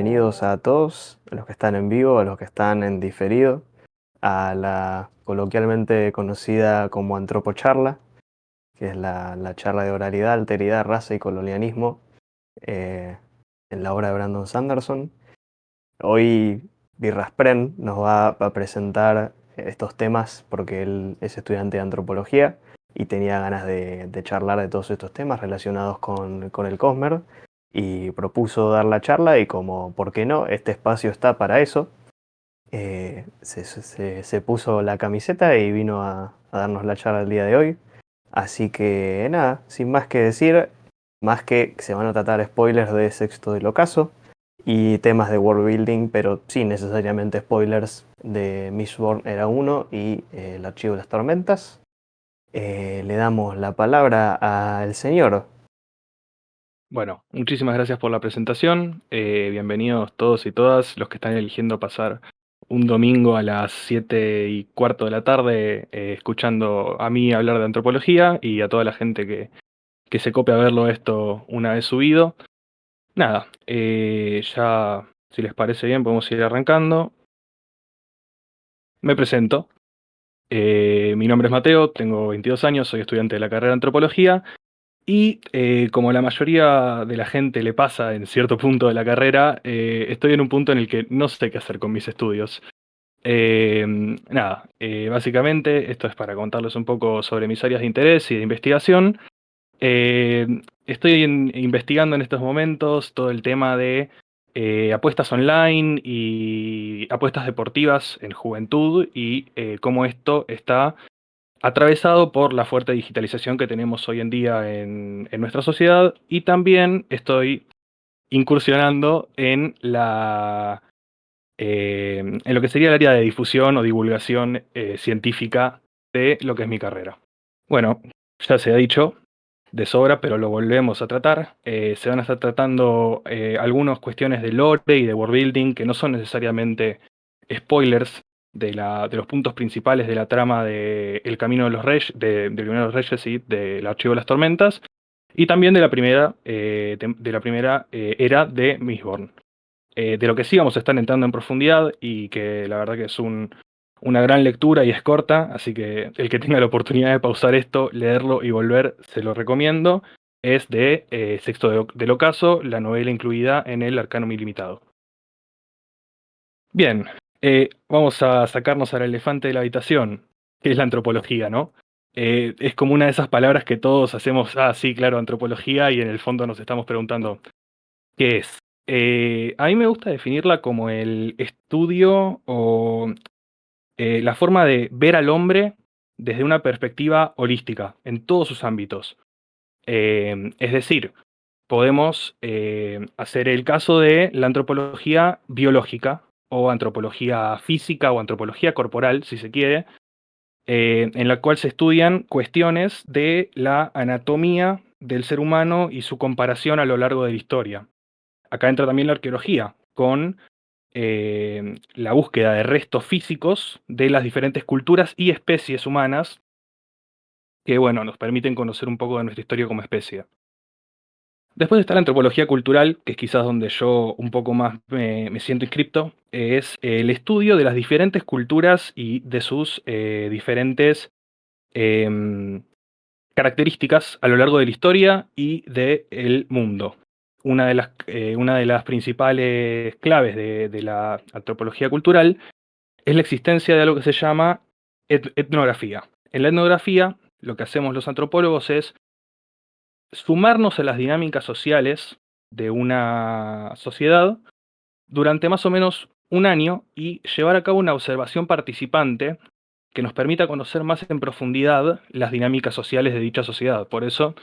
bienvenidos a todos, a los que están en vivo, a los que están en diferido, a la coloquialmente conocida como Antropocharla, que es la charla de oralidad, alteridad, raza y colonialismo eh, en la obra de Brandon Sanderson. Hoy Birraspren nos va a presentar estos temas porque él es estudiante de antropología y tenía ganas de charlar de todos estos temas relacionados con el Cosmer y propuso dar la charla y como, ¿por qué no? Este espacio está para eso. Se puso la camiseta y vino a darnos la charla el día de hoy. Así que nada, sin más que decir, más que se van a tratar spoilers de Sexto del Ocaso y temas de world building, pero sin necesariamente spoilers de Mistborn era uno y el Archivo de las Tormentas. Le damos la palabra al señor. Bueno, muchísimas gracias por la presentación. Bienvenidos todos y todas los que están eligiendo pasar un domingo a las 7:15 de la tarde escuchando a mí hablar de antropología y a toda la gente que se copia a verlo esto una vez subido. Nada, ya si les parece bien podemos ir arrancando. Me presento. Mi nombre es Mateo, tengo 22 años, soy estudiante de la carrera de antropología. Y como la mayoría de la gente le pasa en cierto punto de la carrera, estoy en un punto en el que no sé qué hacer con mis estudios. Básicamente esto es para contarles un poco sobre mis áreas de interés y de investigación. Eh, Estoy investigando en estos momentos todo el tema de apuestas online y apuestas deportivas en juventud y cómo esto está atravesado por la fuerte digitalización que tenemos hoy en día en nuestra sociedad, y también estoy incursionando en lo que sería el área de difusión o divulgación científica de lo que es mi carrera. Bueno, ya se ha dicho de sobra, pero lo volvemos a tratar. Se van a estar tratando algunas cuestiones de lore y de world building que no son necesariamente spoilers de los puntos principales de la trama de El Camino de los Reyes, del Camino de los Reyes y del Archivo de las Tormentas, y también de la primera era de Mistborn. De lo que sí vamos a estar entrando en profundidad y que la verdad que es una gran lectura y es corta, así que el que tenga la oportunidad de pausar esto, leerlo y volver, se lo recomiendo, es de Sexto del Ocaso, la novela incluida en el Arcanum Ilimitado. Bien, vamos a sacarnos al elefante de la habitación, que es la antropología, ¿no? Es como una de esas palabras que todos hacemos, ah, sí, claro, antropología, y en el fondo nos estamos preguntando, ¿qué es? A mí me gusta definirla como el estudio o la forma de ver al hombre desde una perspectiva holística, en todos sus ámbitos. Es decir, podemos hacer el caso de la antropología biológica, o antropología física, o antropología corporal, si se quiere, en la cual se estudian cuestiones de la anatomía del ser humano y su comparación a lo largo de la historia. Acá entra también la arqueología, con la búsqueda de restos físicos de las diferentes culturas y especies humanas que, bueno, nos permiten conocer un poco de nuestra historia como especie. Después está la antropología cultural, que es quizás donde yo un poco más me siento inscripto, es el estudio de las diferentes culturas y de sus diferentes em, características a lo largo de la historia y del mundo. Una de las principales claves de la antropología cultural es la existencia de algo que se llama etnografía. En la etnografía, lo que hacemos los antropólogos es sumarnos a las dinámicas sociales de una sociedad durante más o menos un año y llevar a cabo una observación participante que nos permita conocer más en profundidad las dinámicas sociales de dicha sociedad. Por eso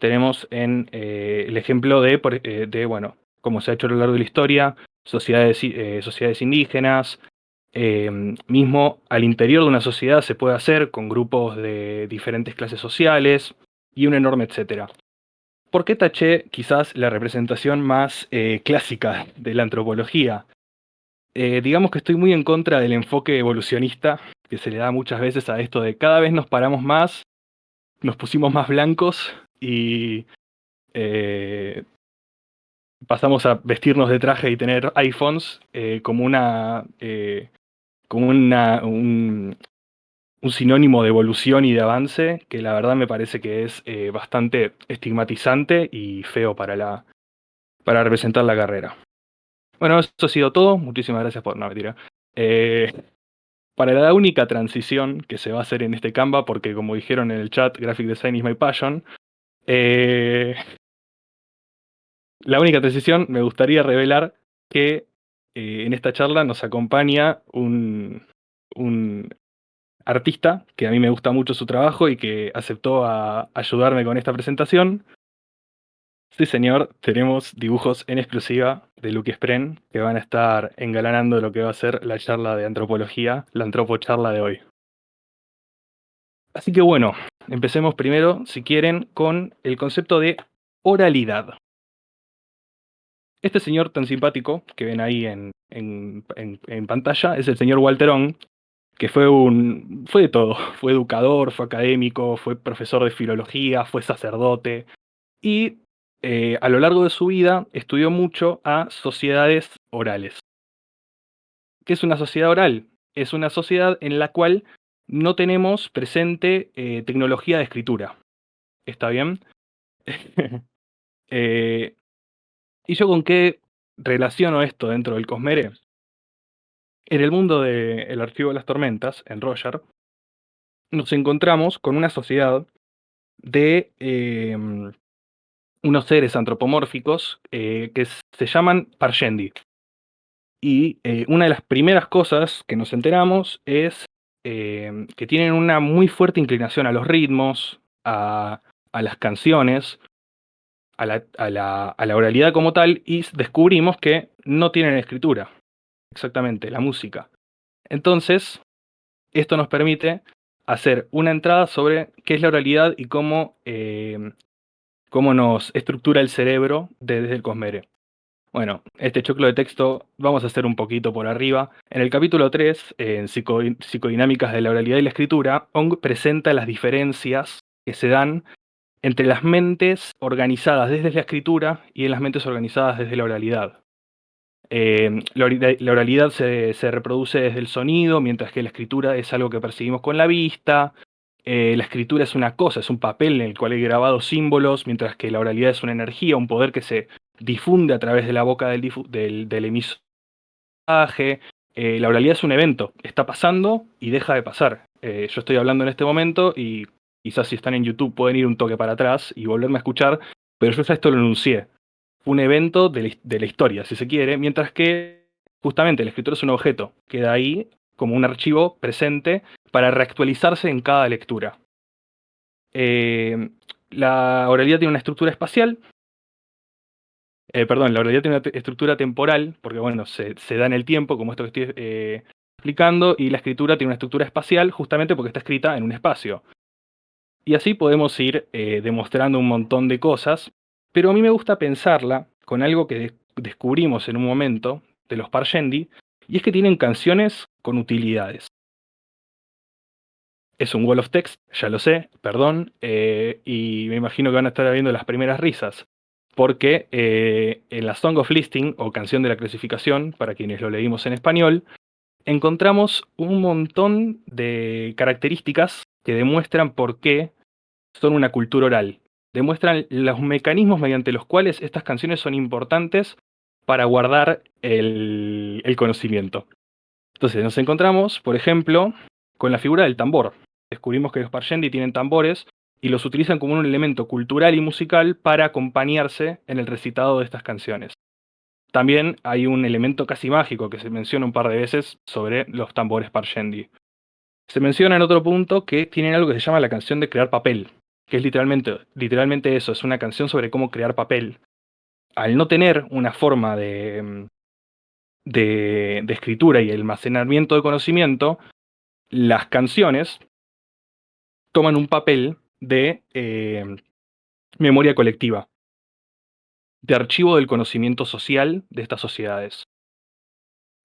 tenemos el ejemplo bueno, como se ha hecho a lo largo de la historia, sociedades indígenas. Mismo al interior de una sociedad se puede hacer con grupos de diferentes clases sociales y un enorme etcétera. ¿Por qué taché quizás la representación más clásica de la antropología? Digamos que estoy muy en contra del enfoque evolucionista que se le da muchas veces a esto de cada vez nos paramos más, nos pusimos más blancos y eh, pasamos a vestirnos de traje y tener iPhones como un sinónimo de evolución y de avance, que la verdad me parece que es bastante estigmatizante y feo para representar la carrera. Bueno, eso ha sido todo. Muchísimas gracias por... No, mentira. Eh, para la única transición que se va a hacer en este Canva, porque como dijeron en el chat, Graphic Design is my passion, eh, la única transición me gustaría revelar que en esta charla nos acompaña un artista que a mí me gusta mucho su trabajo y que aceptó a ayudarme con esta presentación. Sí, señor, tenemos dibujos en exclusiva de Luke Spren que van a estar engalanando lo que va a ser la charla de antropología, la antropocharla de hoy. Así que bueno, empecemos primero, si quieren, con el concepto de oralidad. Este señor tan simpático que ven ahí en pantalla es el señor Walter Ong, que fue de todo. Fue educador, fue académico, fue profesor de filología, fue sacerdote y a lo largo de su vida estudió mucho a sociedades orales. ¿Qué es una sociedad oral? Es una sociedad en la cual no tenemos presente tecnología de escritura. ¿Está bien? Eh, ¿Y yo con qué relaciono esto dentro del Cosmere? En el mundo del Archivo de las Tormentas, en Roger, nos encontramos con una sociedad de unos seres antropomórficos que se llaman Parshendi. Y una de las primeras cosas que nos enteramos es que tienen una muy fuerte inclinación a los ritmos, a las canciones, a la oralidad como tal, y descubrimos que no tienen escritura, exactamente, la música. Entonces, esto nos permite hacer una entrada sobre qué es la oralidad y cómo nos estructura el cerebro desde el Cosmere. Bueno, este choclo de texto vamos a hacer un poquito por arriba. En el capítulo 3, en Psicodinámicas de la oralidad y la escritura, Ong presenta las diferencias que se dan entre las mentes organizadas desde la escritura y en las mentes organizadas desde la oralidad. La oralidad se reproduce desde el sonido, mientras que la escritura es algo que percibimos con la vista. La escritura es una cosa, es un papel en el cual hay grabados símbolos, mientras que la oralidad es una energía, un poder que se difunde a través de la boca del emisor. La oralidad es un evento, está pasando y deja de pasar. Yo estoy hablando en este momento y quizás si están en YouTube pueden ir un toque para atrás y volverme a escuchar, pero yo ya esto lo enuncié. Fue un evento de la historia, si se quiere, mientras que justamente la escritura es un objeto, queda ahí como un archivo presente para reactualizarse en cada lectura. La oralidad tiene una estructura espacial, perdón, la oralidad tiene una estructura temporal, porque bueno, se da en el tiempo, como esto que estoy explicando, y la escritura tiene una estructura espacial justamente porque está escrita en un espacio. Y así podemos ir demostrando un montón de cosas, pero a mí me gusta pensarla con algo que descubrimos en un momento de los Parshendi, y es que tienen canciones con utilidades. Es un wall of text, ya lo sé, perdón, y me imagino que van a estar viendo las primeras risas, porque en la Song of Listing, o Canción de la Clasificación, para quienes lo leímos en español, encontramos un montón de características que demuestran por qué son una cultura oral. Demuestran los mecanismos mediante los cuales estas canciones son importantes para guardar el conocimiento. Entonces nos encontramos, por ejemplo, con la figura del tambor. Descubrimos que los Parshendi tienen tambores y los utilizan como un elemento cultural y musical para acompañarse en el recitado de estas canciones. También hay un elemento casi mágico que se menciona un par de veces sobre los tambores Parshendi. Se menciona en otro punto que tienen algo que se llama la canción de crear papel, que es literalmente eso, es una canción sobre cómo crear papel. Al no tener una forma de escritura y almacenamiento de conocimiento, las canciones toman un papel de memoria colectiva, de archivo del conocimiento social de estas sociedades.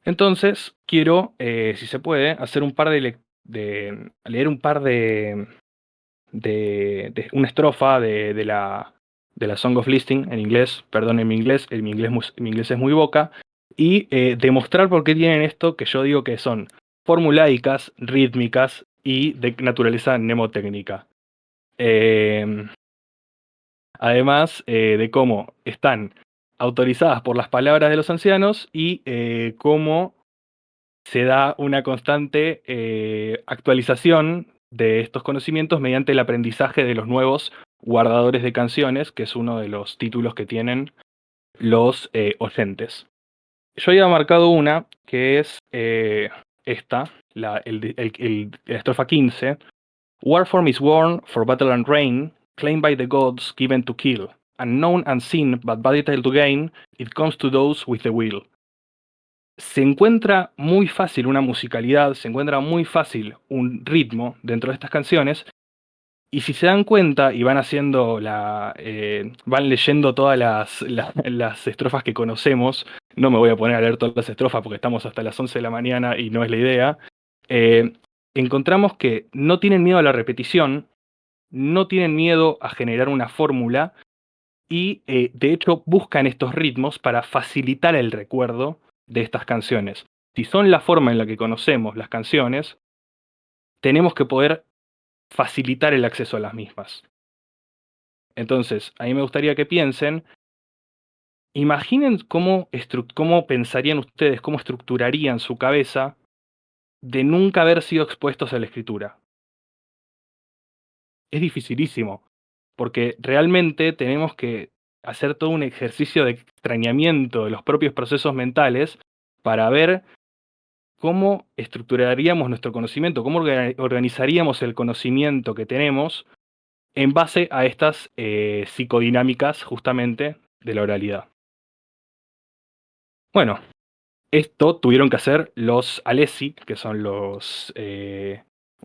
Entonces, quiero, si se puede, hacer un par leer un par de una estrofa de la de la Song of Listing en inglés, perdonen mi inglés es muy boca, y demostrar por qué tienen esto que yo digo que son formulaicas, rítmicas y de naturaleza mnemotécnica. Además de cómo están autorizadas por las palabras de los ancianos y cómo se da una constante actualización de estos conocimientos mediante el aprendizaje de los nuevos guardadores de canciones, que es uno de los títulos que tienen los oyentes. Yo había marcado una que es esta, la estrofa 15. Warform is worn for battle and reign, claimed by the gods, given to kill. Unknown, unseen, but vital to gain, it comes to those with the will. Se encuentra muy fácil una musicalidad, se encuentra muy fácil un ritmo dentro de estas canciones, y si se dan cuenta y van haciendo van leyendo todas las estrofas que conocemos, no me voy a poner a leer todas las estrofas porque estamos hasta las 11 de la mañana y no es la idea, eh, encontramos que no tienen miedo a la repetición, no tienen miedo a generar una fórmula y de hecho buscan estos ritmos para facilitar el recuerdo de estas canciones. Si son la forma en la que conocemos las canciones, tenemos que poder facilitar el acceso a las mismas. Entonces, a mí me gustaría que piensen, imaginen cómo pensarían ustedes, cómo estructurarían su cabeza de nunca haber sido expuestos a la escritura. Es dificilísimo, porque realmente tenemos que hacer todo un ejercicio de extrañamiento de los propios procesos mentales para ver cómo estructuraríamos nuestro conocimiento, cómo organizaríamos el conocimiento que tenemos en base a estas psicodinámicas justamente de la oralidad. Bueno, esto tuvieron que hacer los Alessi, que son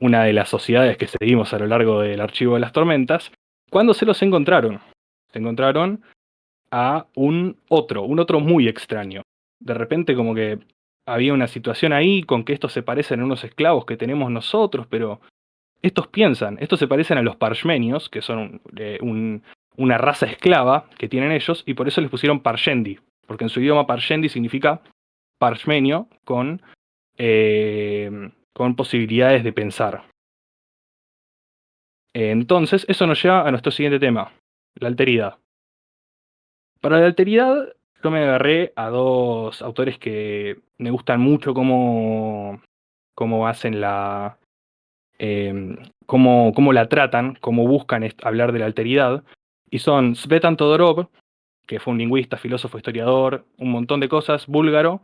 una de las sociedades que seguimos a lo largo del Archivo de las Tormentas, cuando se los encontraron. Se encontraron a un otro muy extraño. De repente como que había una situación ahí con que estos se parecen a unos esclavos que tenemos nosotros, pero estos se parecen a los parshmenios, que son una raza esclava que tienen ellos, y por eso les pusieron Parshendi, porque en su idioma Parshendi significa parshmenio con posibilidades de pensar. Entonces, eso nos lleva a nuestro siguiente tema, la alteridad. Para la alteridad, yo me agarré a dos autores que me gustan mucho cómo hacen cómo la tratan, cómo buscan hablar de la alteridad, y son Svetan Todorov, que fue un lingüista, filósofo, historiador, un montón de cosas, búlgaro,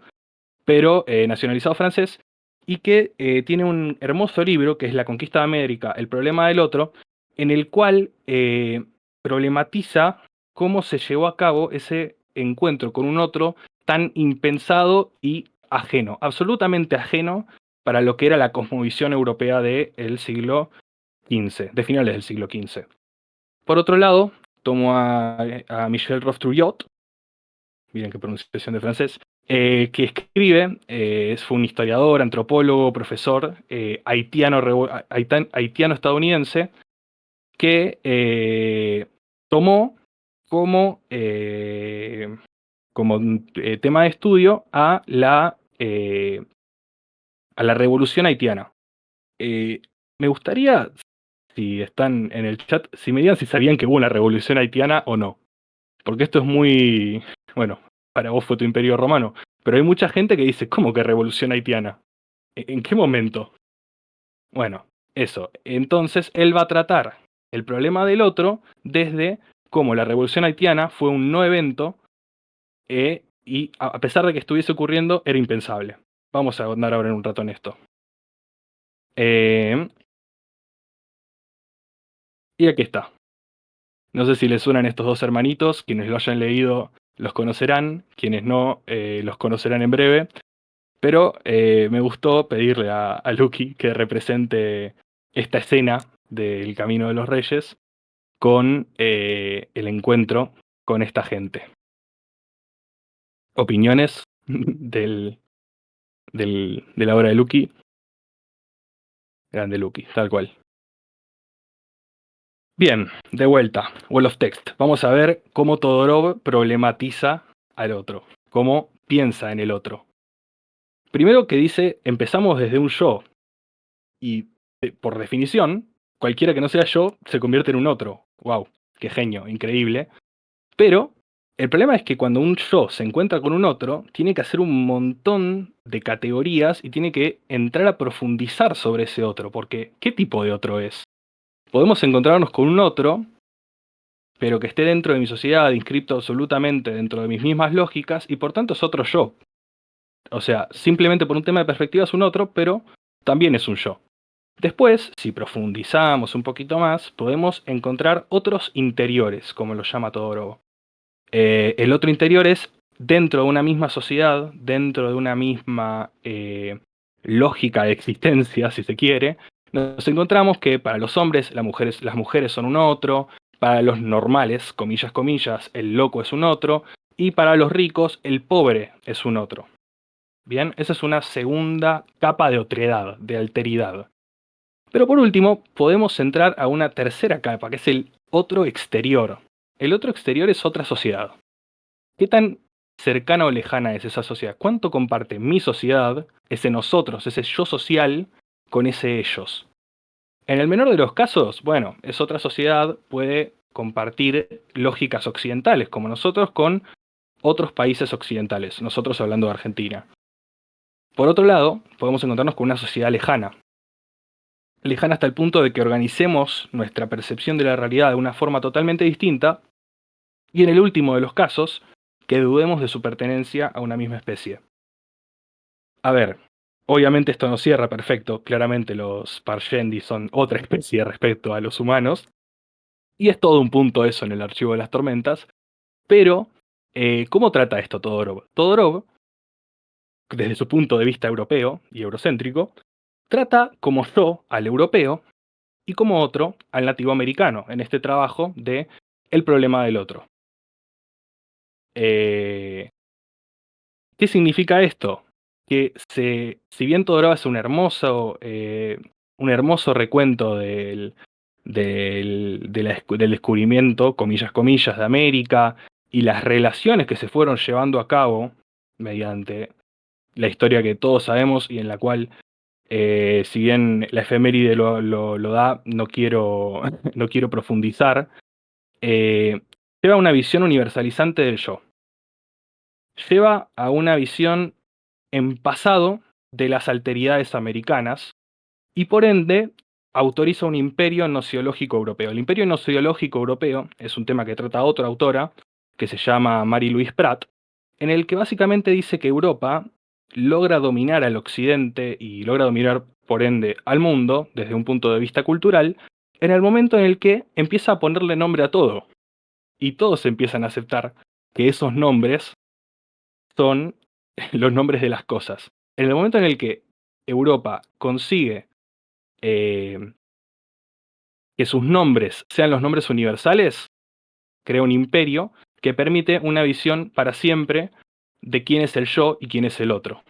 pero nacionalizado francés, y que tiene un hermoso libro que es La conquista de América, el problema del otro, en el cual problematiza cómo se llevó a cabo ese encuentro con un otro tan impensado y ajeno, absolutamente ajeno para lo que era la cosmovisión europea del siglo XV, de finales del siglo XV. Por otro lado, tomo a Michel Roth-Trouillot, miren qué pronunciación de francés, que escribe, fue un historiador, antropólogo, profesor haitiano-estadounidense, que tomó como tema de estudio a la revolución haitiana. Me gustaría, si están en el chat, si me digan si sabían que hubo una revolución haitiana o no. Porque esto es muy, bueno, para vos fue tu imperio romano, pero hay mucha gente que dice, ¿cómo que revolución haitiana? ¿En qué momento? Bueno, eso. Entonces él va a tratar el problema del otro desde cómo la revolución haitiana fue un no evento y a pesar de que estuviese ocurriendo, era impensable. Vamos a andar ahora en un rato en esto. Y aquí está. No sé si les suenan estos dos hermanitos, quienes lo hayan leído los conocerán, quienes no los conocerán en breve, pero me gustó pedirle a Lucky que represente esta escena del Camino de los Reyes con el encuentro con esta gente. ¿Opiniones de la obra de Lucky? Grande Lucky, tal cual. Bien, de vuelta, Wall of Text. Vamos a ver cómo Todorov problematiza al otro, cómo piensa en el otro. Primero que dice, empezamos desde un yo, y por definición, cualquiera que no sea yo se convierte en un otro. ¡Wow! ¡Qué genio! Increíble. Pero el problema es que cuando un yo se encuentra con un otro, tiene que hacer un montón de categorías y tiene que entrar a profundizar sobre ese otro, porque ¿qué tipo de otro es? Podemos encontrarnos con un otro, pero que esté dentro de mi sociedad, inscripto absolutamente dentro de mis mismas lógicas, y por tanto es otro yo. O sea, simplemente por un tema de perspectiva es un otro, pero también es un yo. Después, si profundizamos un poquito más, podemos encontrar otros interiores, como lo llama Todorov. El otro interior es dentro de una misma sociedad, dentro de una misma lógica de existencia, si se quiere. Nos encontramos que para los hombres las mujeres son un otro, para los normales, comillas, comillas, el loco es un otro, y para los ricos, el pobre es un otro. Bien, esa es una segunda capa de otredad, de alteridad. Pero por último, podemos entrar a una tercera capa, que es el otro exterior. El otro exterior es otra sociedad. ¿Qué tan cercana o lejana es esa sociedad? ¿Cuánto comparte mi sociedad, ese nosotros, ese yo social, con ese ellos? En el menor de los casos, bueno, es otra sociedad, puede compartir lógicas occidentales, como nosotros con otros países occidentales, nosotros hablando de Argentina. Por otro lado, podemos encontrarnos con una sociedad lejana. Lejana hasta el punto de que organicemos nuestra percepción de la realidad de una forma totalmente distinta, y en el último de los casos, que dudemos de su pertenencia a una misma especie. A ver, obviamente esto no cierra perfecto, claramente los Parshendi son otra especie respecto a los humanos, y es todo un punto eso en el archivo de las tormentas, pero ¿cómo trata esto Todorov? Todorov, desde su punto de vista europeo y eurocéntrico, trata como yo al europeo y como otro al nativo americano en este trabajo de El problema del otro. Eh, ¿Qué significa esto? Que si bien Todorov es un hermoso recuento del descubrimiento, comillas, comillas, de América y las relaciones que se fueron llevando a cabo mediante la historia que todos sabemos y en la cual, si bien la efeméride lo da, no quiero, no quiero profundizar, eh, lleva una visión universalizante del yo. Lleva a una visión en pasado de las alteridades americanas y por ende autoriza un imperio nociológico europeo. El imperio nociológico europeo es un tema que trata otra autora que se llama Marie-Louise Pratt, en el que básicamente dice que Europa logra dominar al occidente y logra dominar por ende al mundo desde un punto de vista cultural en el momento en el que empieza a ponerle nombre a todo y todos empiezan a aceptar que esos nombres son los nombres de las cosas. En el momento en el que Europa consigue eh, que sus nombres sean los nombres universales, crea un imperio que permite una visión para siempre de quién es el yo y quién es el otro.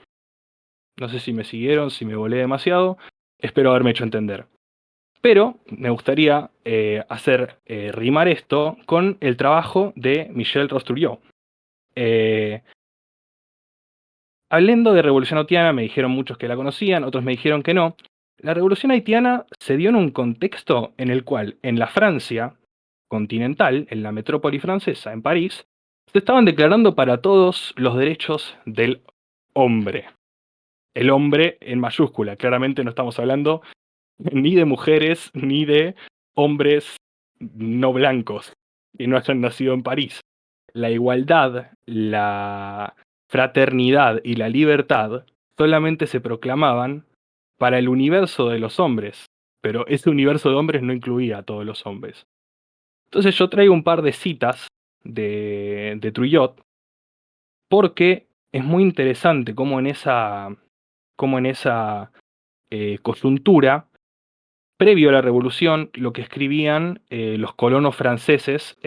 No sé si me siguieron, si me volé demasiado, espero haberme hecho entender. Pero me gustaría hacer rimar esto con el trabajo de Michel Rosturiot. Eh, Hablando de Revolución Haitiana, me dijeron muchos que la conocían, otros me dijeron que no. La Revolución Haitiana se dio en un contexto en el cual, en la Francia continental, en la metrópoli francesa, en París, se estaban declarando para todos los derechos del hombre. El hombre en mayúscula, claramente no estamos hablando ni de mujeres ni de hombres no blancos que no hayan nacido en París. La igualdad, la fraternidad y la libertad solamente se proclamaban para el universo de los hombres, pero ese universo de hombres no incluía a todos los hombres. Entonces yo traigo un par de citas de Trujillo porque es muy interesante cómo en esa coyuntura, previo a la revolución, lo que escribían los colonos franceses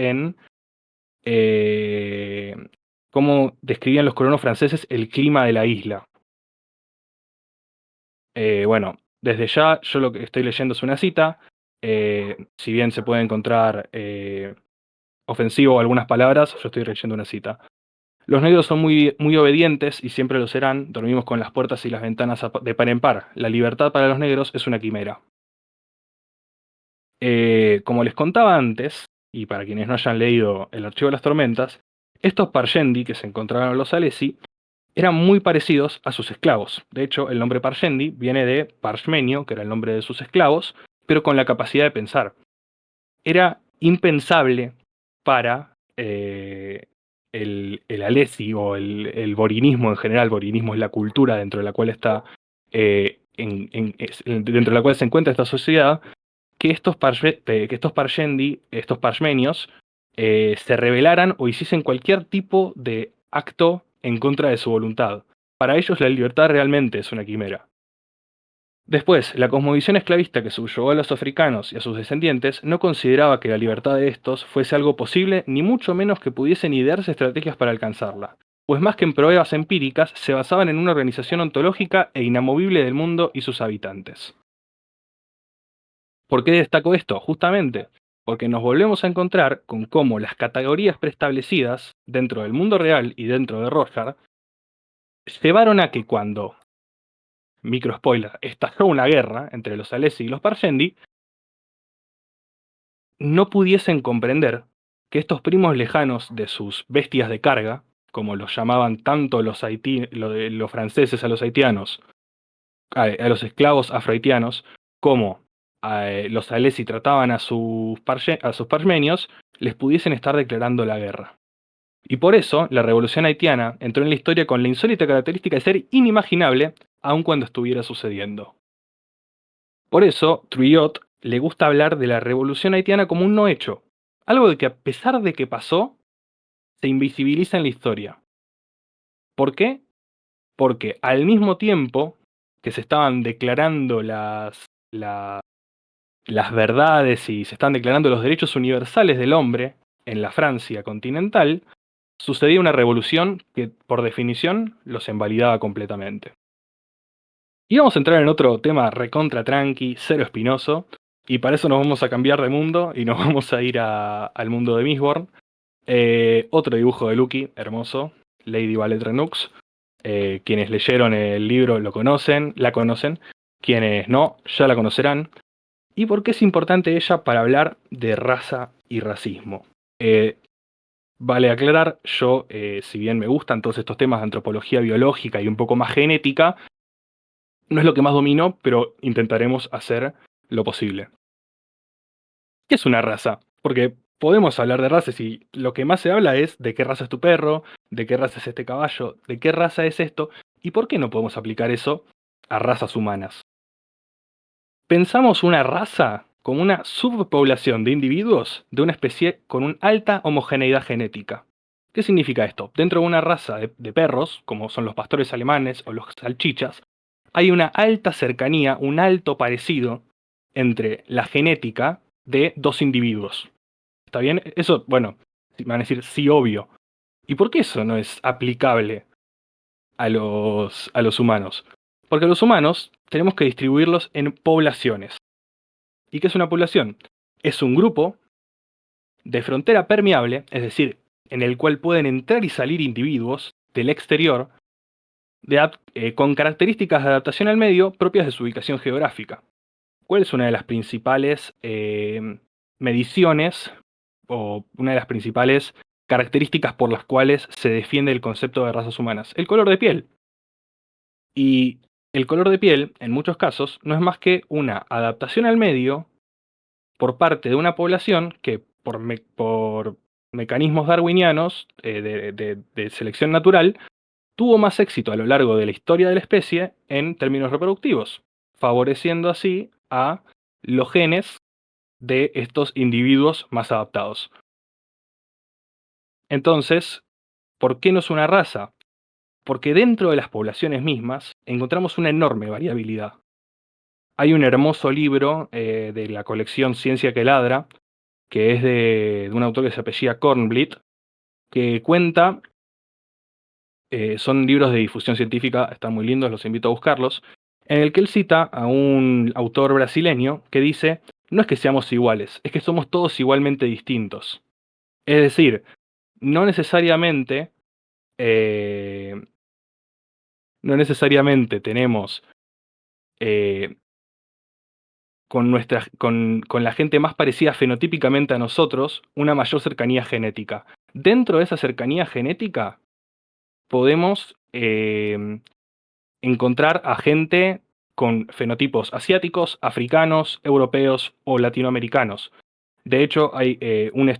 eh, cómo describían los colonos franceses el clima de la isla. Bueno, desde ya yo lo que estoy leyendo es una cita. Si bien se puede encontrar ofensivo algunas palabras, yo estoy leyendo una cita. Los negros son muy, muy obedientes y siempre lo serán. Dormimos con las puertas y las ventanas de par en par. La libertad para los negros es una quimera. Como les contaba antes, y para quienes no hayan leído El Archivo de las Tormentas, estos Parshendi que se encontraban en los Alesi eran muy parecidos a sus esclavos. De hecho, el nombre Parshendi viene de Parshmenio, que era el nombre de sus esclavos, pero con la capacidad de pensar. Era impensable para el Alesi o el borinismo en general. Borinismo es la cultura dentro de la cual está dentro de la cual se encuentra esta sociedad, que estos Parshendi, estos Parshmenios, se rebelaran o hiciesen cualquier tipo de acto en contra de su voluntad. Para ellos la libertad realmente es una quimera. Después, la cosmovisión esclavista que subyugó a los africanos y a sus descendientes no consideraba que la libertad de estos fuese algo posible, ni mucho menos que pudiesen idearse estrategias para alcanzarla, pues más que en pruebas empíricas, se basaban en una organización ontológica e inamovible del mundo y sus habitantes. ¿Por qué destaco esto? Justamente porque nos volvemos a encontrar con cómo las categorías preestablecidas dentro del mundo real y dentro de Rothbard llevaron a que cuando, micro spoiler, estalló una guerra entre los Alesi y los Parshendi, no pudiesen comprender que estos primos lejanos de sus bestias de carga, como los llamaban tanto los franceses a los haitianos, a los esclavos afrohaitianos, como los Alesi trataban a sus parmenios, les pudiesen estar declarando la guerra. Y por eso, la revolución haitiana entró en la historia con la insólita característica de ser inimaginable, aun cuando estuviera sucediendo. Por eso, Trujillo le gusta hablar de la revolución haitiana como un no hecho, algo de que a pesar de que pasó, se invisibiliza en la historia. ¿Por qué? Porque al mismo tiempo que se estaban declarando las verdades y se están declarando los derechos universales del hombre en la Francia continental, sucedía una revolución que, por definición, los invalidaba completamente. Y vamos a entrar en otro tema recontra tranqui, cero espinoso, y para eso nos vamos a cambiar de mundo y nos vamos a ir al mundo de Mistborn. Otro dibujo de Lucky, hermoso, Lady Ballet Renux. Quienes leyeron el libro lo conocen, la conocen. Quienes no, ya la conocerán. ¿Y por qué es importante ella para hablar de raza y racismo? Vale aclarar, yo, si bien me gustan todos estos temas de antropología biológica y un poco más genética, no es lo que más domino, pero intentaremos hacer lo posible. ¿Qué es una raza? Porque podemos hablar de razas y lo que más se habla es de qué raza es tu perro, de qué raza es este caballo, de qué raza es esto, y por qué no podemos aplicar eso a razas humanas. Pensamos una raza como una subpoblación de individuos de una especie con una alta homogeneidad genética. ¿Qué significa esto? Dentro de una raza de perros, como son los pastores alemanes o los salchichas, hay una alta cercanía, un alto parecido entre la genética de dos individuos. ¿Está bien? Eso, bueno, me van a decir, sí, obvio. ¿Y por qué eso no es aplicable a los humanos? Porque los humanos tenemos que distribuirlos en poblaciones. ¿Y qué es una población? Es un grupo de frontera permeable, es decir, en el cual pueden entrar y salir individuos del exterior con características de adaptación al medio propias de su ubicación geográfica. ¿Cuál es una de las principales mediciones o una de las principales características por las cuales se defiende el concepto de razas humanas? El color de piel. Y el color de piel, en muchos casos, no es más que una adaptación al medio por parte de una población que por mecanismos darwinianos de selección natural tuvo más éxito a lo largo de la historia de la especie en términos reproductivos, favoreciendo así a los genes de estos individuos más adaptados. Entonces, ¿por qué no es una raza? Porque dentro de las poblaciones mismas encontramos una enorme variabilidad. Hay un hermoso libro de la colección Ciencia que Ladra, que es de un autor que se apellida Kornblit, que cuenta, son libros de difusión científica, están muy lindos, los invito a buscarlos, en el que él cita a un autor brasileño que dice no es que seamos iguales, es que somos todos igualmente distintos. Es decir, no necesariamente, eh, no necesariamente tenemos eh, con la gente más parecida fenotípicamente a nosotros una mayor cercanía genética. Dentro de esa cercanía genética podemos encontrar a gente con fenotipos asiáticos, africanos, europeos o latinoamericanos. De hecho, hay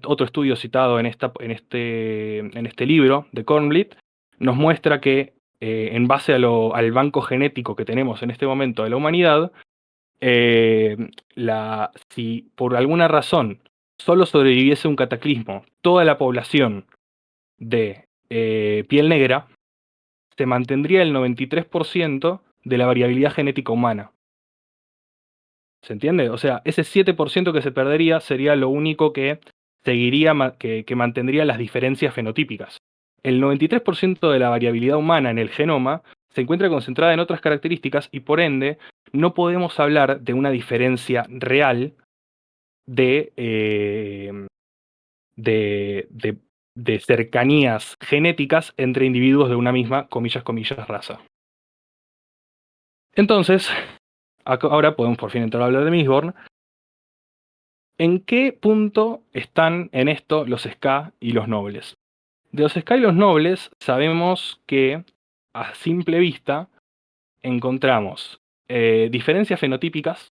otro estudio citado en este libro de Kornblit, nos muestra que en base al banco genético que tenemos en este momento de la humanidad, eh, si por alguna razón solo sobreviviese un cataclismo, toda la población de piel negra, se mantendría el 93% de la variabilidad genética humana. ¿Se entiende? O sea, ese 7% que se perdería sería lo único que seguiría, que mantendría las diferencias fenotípicas. El 93% de la variabilidad humana en el genoma se encuentra concentrada en otras características y por ende no podemos hablar de una diferencia real de, de, de- de cercanías genéticas entre individuos de una misma, comillas, comillas, raza. Entonces, ahora podemos por fin entrar a hablar de Mistborn. ¿En qué punto están en esto los Ska y los nobles? De los Ska y los nobles sabemos que a simple vista encontramos diferencias fenotípicas.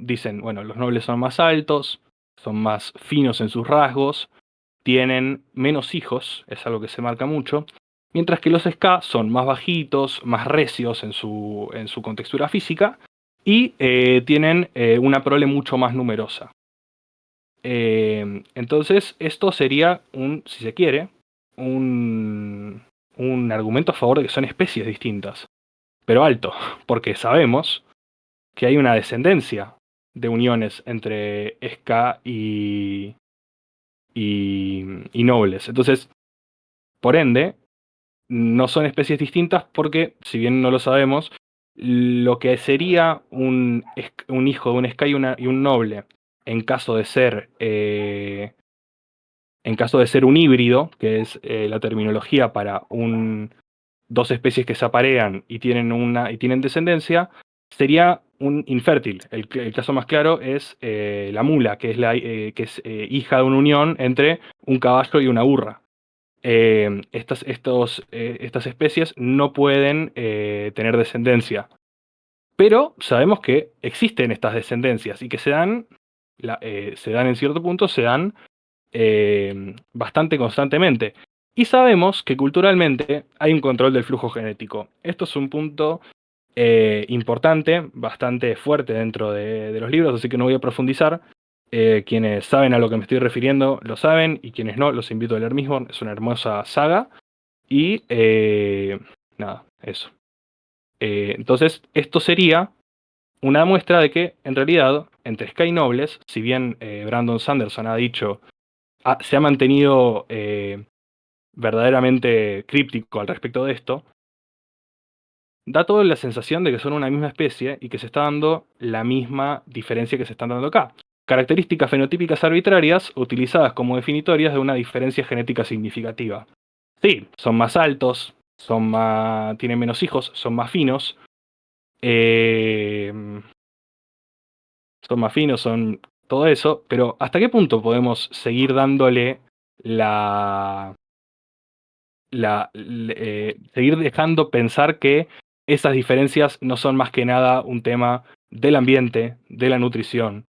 Dicen, bueno, los nobles son más altos, son más finos en sus rasgos, tienen menos hijos, es algo que se marca mucho, mientras que los Ska son más bajitos, más recios en su contextura física y tienen una prole mucho más numerosa. Entonces, esto sería si se quiere, un argumento a favor de que son especies distintas, pero alto, porque sabemos que hay una descendencia de uniones entre Ska y nobles. Entonces, por ende, no son especies distintas porque, si bien no lo sabemos, lo que sería un hijo de un Ska y un noble, en caso de ser un híbrido, que es la terminología para dos especies que se aparean y tienen descendencia, sería un infértil. El caso más claro es la mula, que es hija de una unión entre un caballo y una burra. Estas especies no pueden tener descendencia, pero sabemos que existen estas descendencias y que se dan en cierto punto, se dan bastante constantemente. Y sabemos que culturalmente hay un control del flujo genético. Esto es un punto importante, bastante fuerte dentro de los libros, así que no voy a profundizar. Quienes saben a lo que me estoy refiriendo lo saben, y quienes no, los invito a leer Mistborn. Es una hermosa saga. Y nada, eso. Entonces, esto sería una muestra de que, en realidad, entre Sky Nobles, si bien Brandon Sanderson ha dicho se ha mantenido verdaderamente críptico al respecto de esto, da toda la sensación de que son una misma especie y que se está dando la misma diferencia que se están dando acá. Características fenotípicas arbitrarias utilizadas como definitorias de una diferencia genética significativa. Sí, son más altos, tienen menos hijos, eh, son más finos, son todo eso, pero ¿hasta qué punto podemos seguir dándole la seguir dejando pensar que esas diferencias no son más que nada un tema del ambiente, de la nutrición,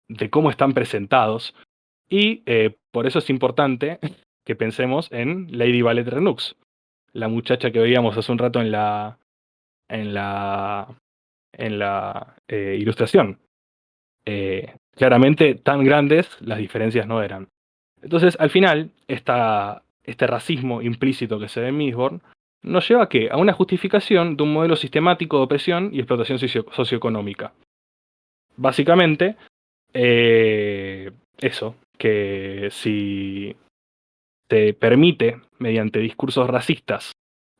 de cómo están presentados? Y por eso es importante que pensemos en Lady Ballet Renux, la muchacha que veíamos hace un rato en la, ilustración. Claramente tan grandes las diferencias no eran. Entonces, al final, este racismo implícito que se ve en Mistborn nos lleva ¿a qué? A una justificación de un modelo sistemático de opresión y explotación socioeconómica. Básicamente, eso, que si se permite, mediante discursos racistas,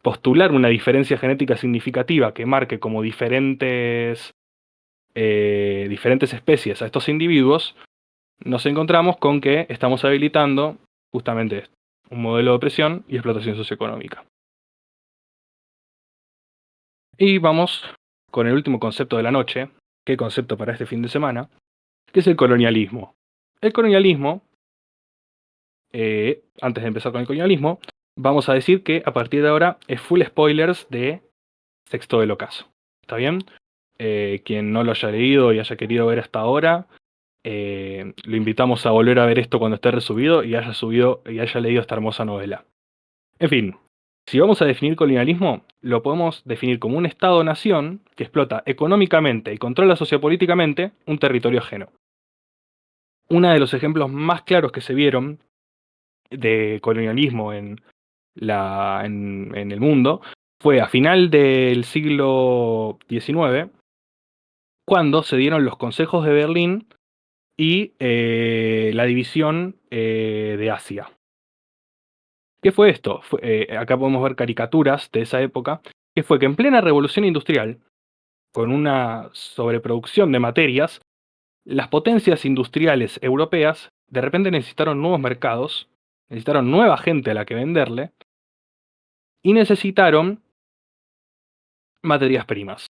postular una diferencia genética significativa que marque como diferentes diferentes especies a estos individuos, nos encontramos con que estamos habilitando justamente esto, un modelo de opresión y explotación socioeconómica. Y vamos con el último concepto de la noche, que concepto para este fin de semana, que es el colonialismo. El colonialismo, antes de empezar con el colonialismo, vamos a decir que a partir de ahora es full spoilers de Sexto del Ocaso. ¿Está bien? Quien no lo haya leído y haya querido ver hasta ahora, lo invitamos a volver a ver esto cuando esté resubido y haya leído esta hermosa novela. En fin, si vamos a definir colonialismo, lo podemos definir como un Estado-nación que explota económicamente y controla sociopolíticamente un territorio ajeno. Uno de los ejemplos más claros que se vieron de colonialismo en el mundo fue a final del siglo XIX, cuando se dieron los consejos de Berlín y la división de Asia. ¿Qué fue esto? Acá podemos ver caricaturas de esa época, que fue que en plena revolución industrial, con una sobreproducción de materias, las potencias industriales europeas de repente necesitaron nuevos mercados, necesitaron nueva gente a la que venderle, y necesitaron materias primas.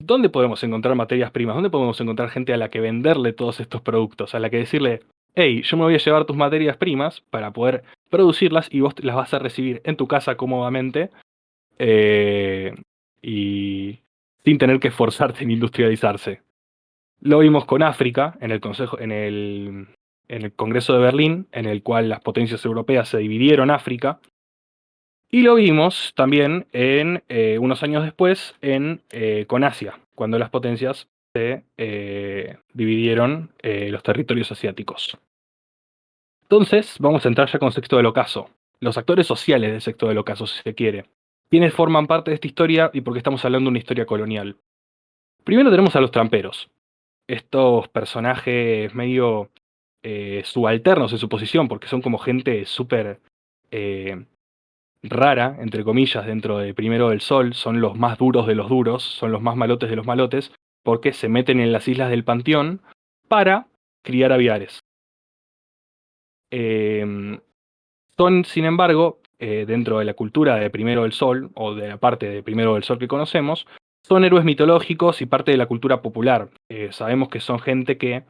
¿Dónde podemos encontrar materias primas? ¿Dónde podemos encontrar gente a la que venderle todos estos productos? A la que decirle, hey, yo me voy a llevar tus materias primas para poder producirlas y vos las vas a recibir en tu casa cómodamente y sin tener que esforzarte en industrializarse. Lo vimos con África en el Congreso de Berlín, en el cual las potencias europeas se dividieron África. Y lo vimos también unos años después con Asia, cuando las potencias se dividieron los territorios asiáticos. Entonces, vamos a entrar ya con Sexto del Ocaso. Los actores sociales de Sexto del Ocaso, si se quiere. ¿Quiénes forman parte de esta historia y por qué estamos hablando de una historia colonial? Primero tenemos a los tramperos. Estos personajes medio subalternos en su posición, porque son como gente súper rara, entre comillas, dentro de Primero del Sol, son los más duros de los duros, son los más malotes de los malotes, porque se meten en las islas del Panteón para criar aviares. Son, sin embargo, dentro de la cultura de Primero del Sol, o de la parte de Primero del Sol que conocemos, son héroes mitológicos y parte de la cultura popular. Sabemos que son gente que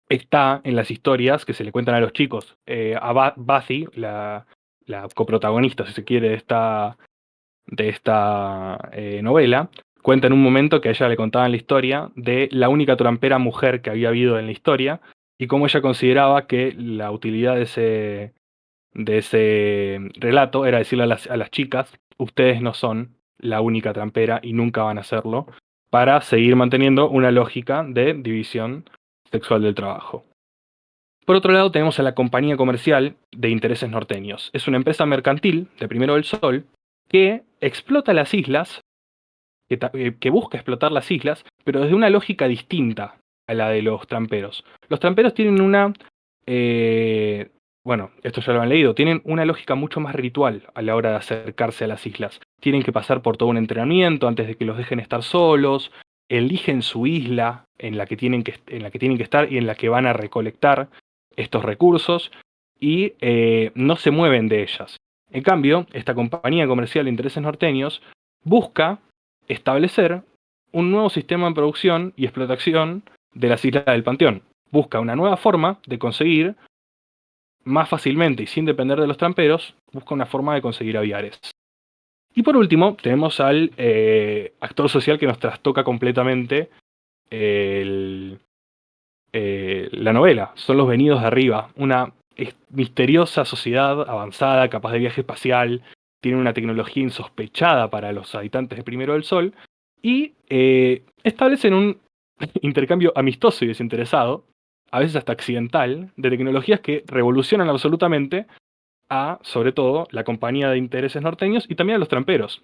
está en las historias que se le cuentan a los chicos. A Buffy, la coprotagonista, si se quiere, de esta novela, cuenta en un momento que a ella le contaban la historia de la única trampera mujer que había habido en la historia y cómo ella consideraba que la utilidad de ese relato era decirle a las chicas, ustedes no son la única trampera y nunca van a serlo, para seguir manteniendo una lógica de división sexual del trabajo. Por otro lado, tenemos a la Compañía Comercial de Intereses Norteños. Es una empresa mercantil de Primero del Sol que explota las islas, que busca explotar las islas, pero desde una lógica distinta a la de los tramperos. Los tramperos tienen bueno, esto ya lo han leído, tienen una lógica mucho más ritual a la hora de acercarse a las islas. Tienen que pasar por todo un entrenamiento antes de que los dejen estar solos, eligen su isla en la que tienen que estar y en la que van a recolectar estos recursos y no se mueven de ellas. En cambio, esta compañía comercial de intereses norteños busca establecer un nuevo sistema de producción y explotación de las islas del Panteón. Busca una nueva forma de conseguir más fácilmente y sin depender de los tramperos, busca una forma de conseguir aviares. Y por último, tenemos al actor social que nos trastoca completamente la novela. Son los venidos de arriba, una misteriosa sociedad avanzada, capaz de viaje espacial, tiene una tecnología insospechada para los habitantes de Primero del Sol, y establecen un intercambio amistoso y desinteresado, a veces hasta accidental, de tecnologías que revolucionan absolutamente sobre todo, la compañía de intereses norteños y también a los tramperos.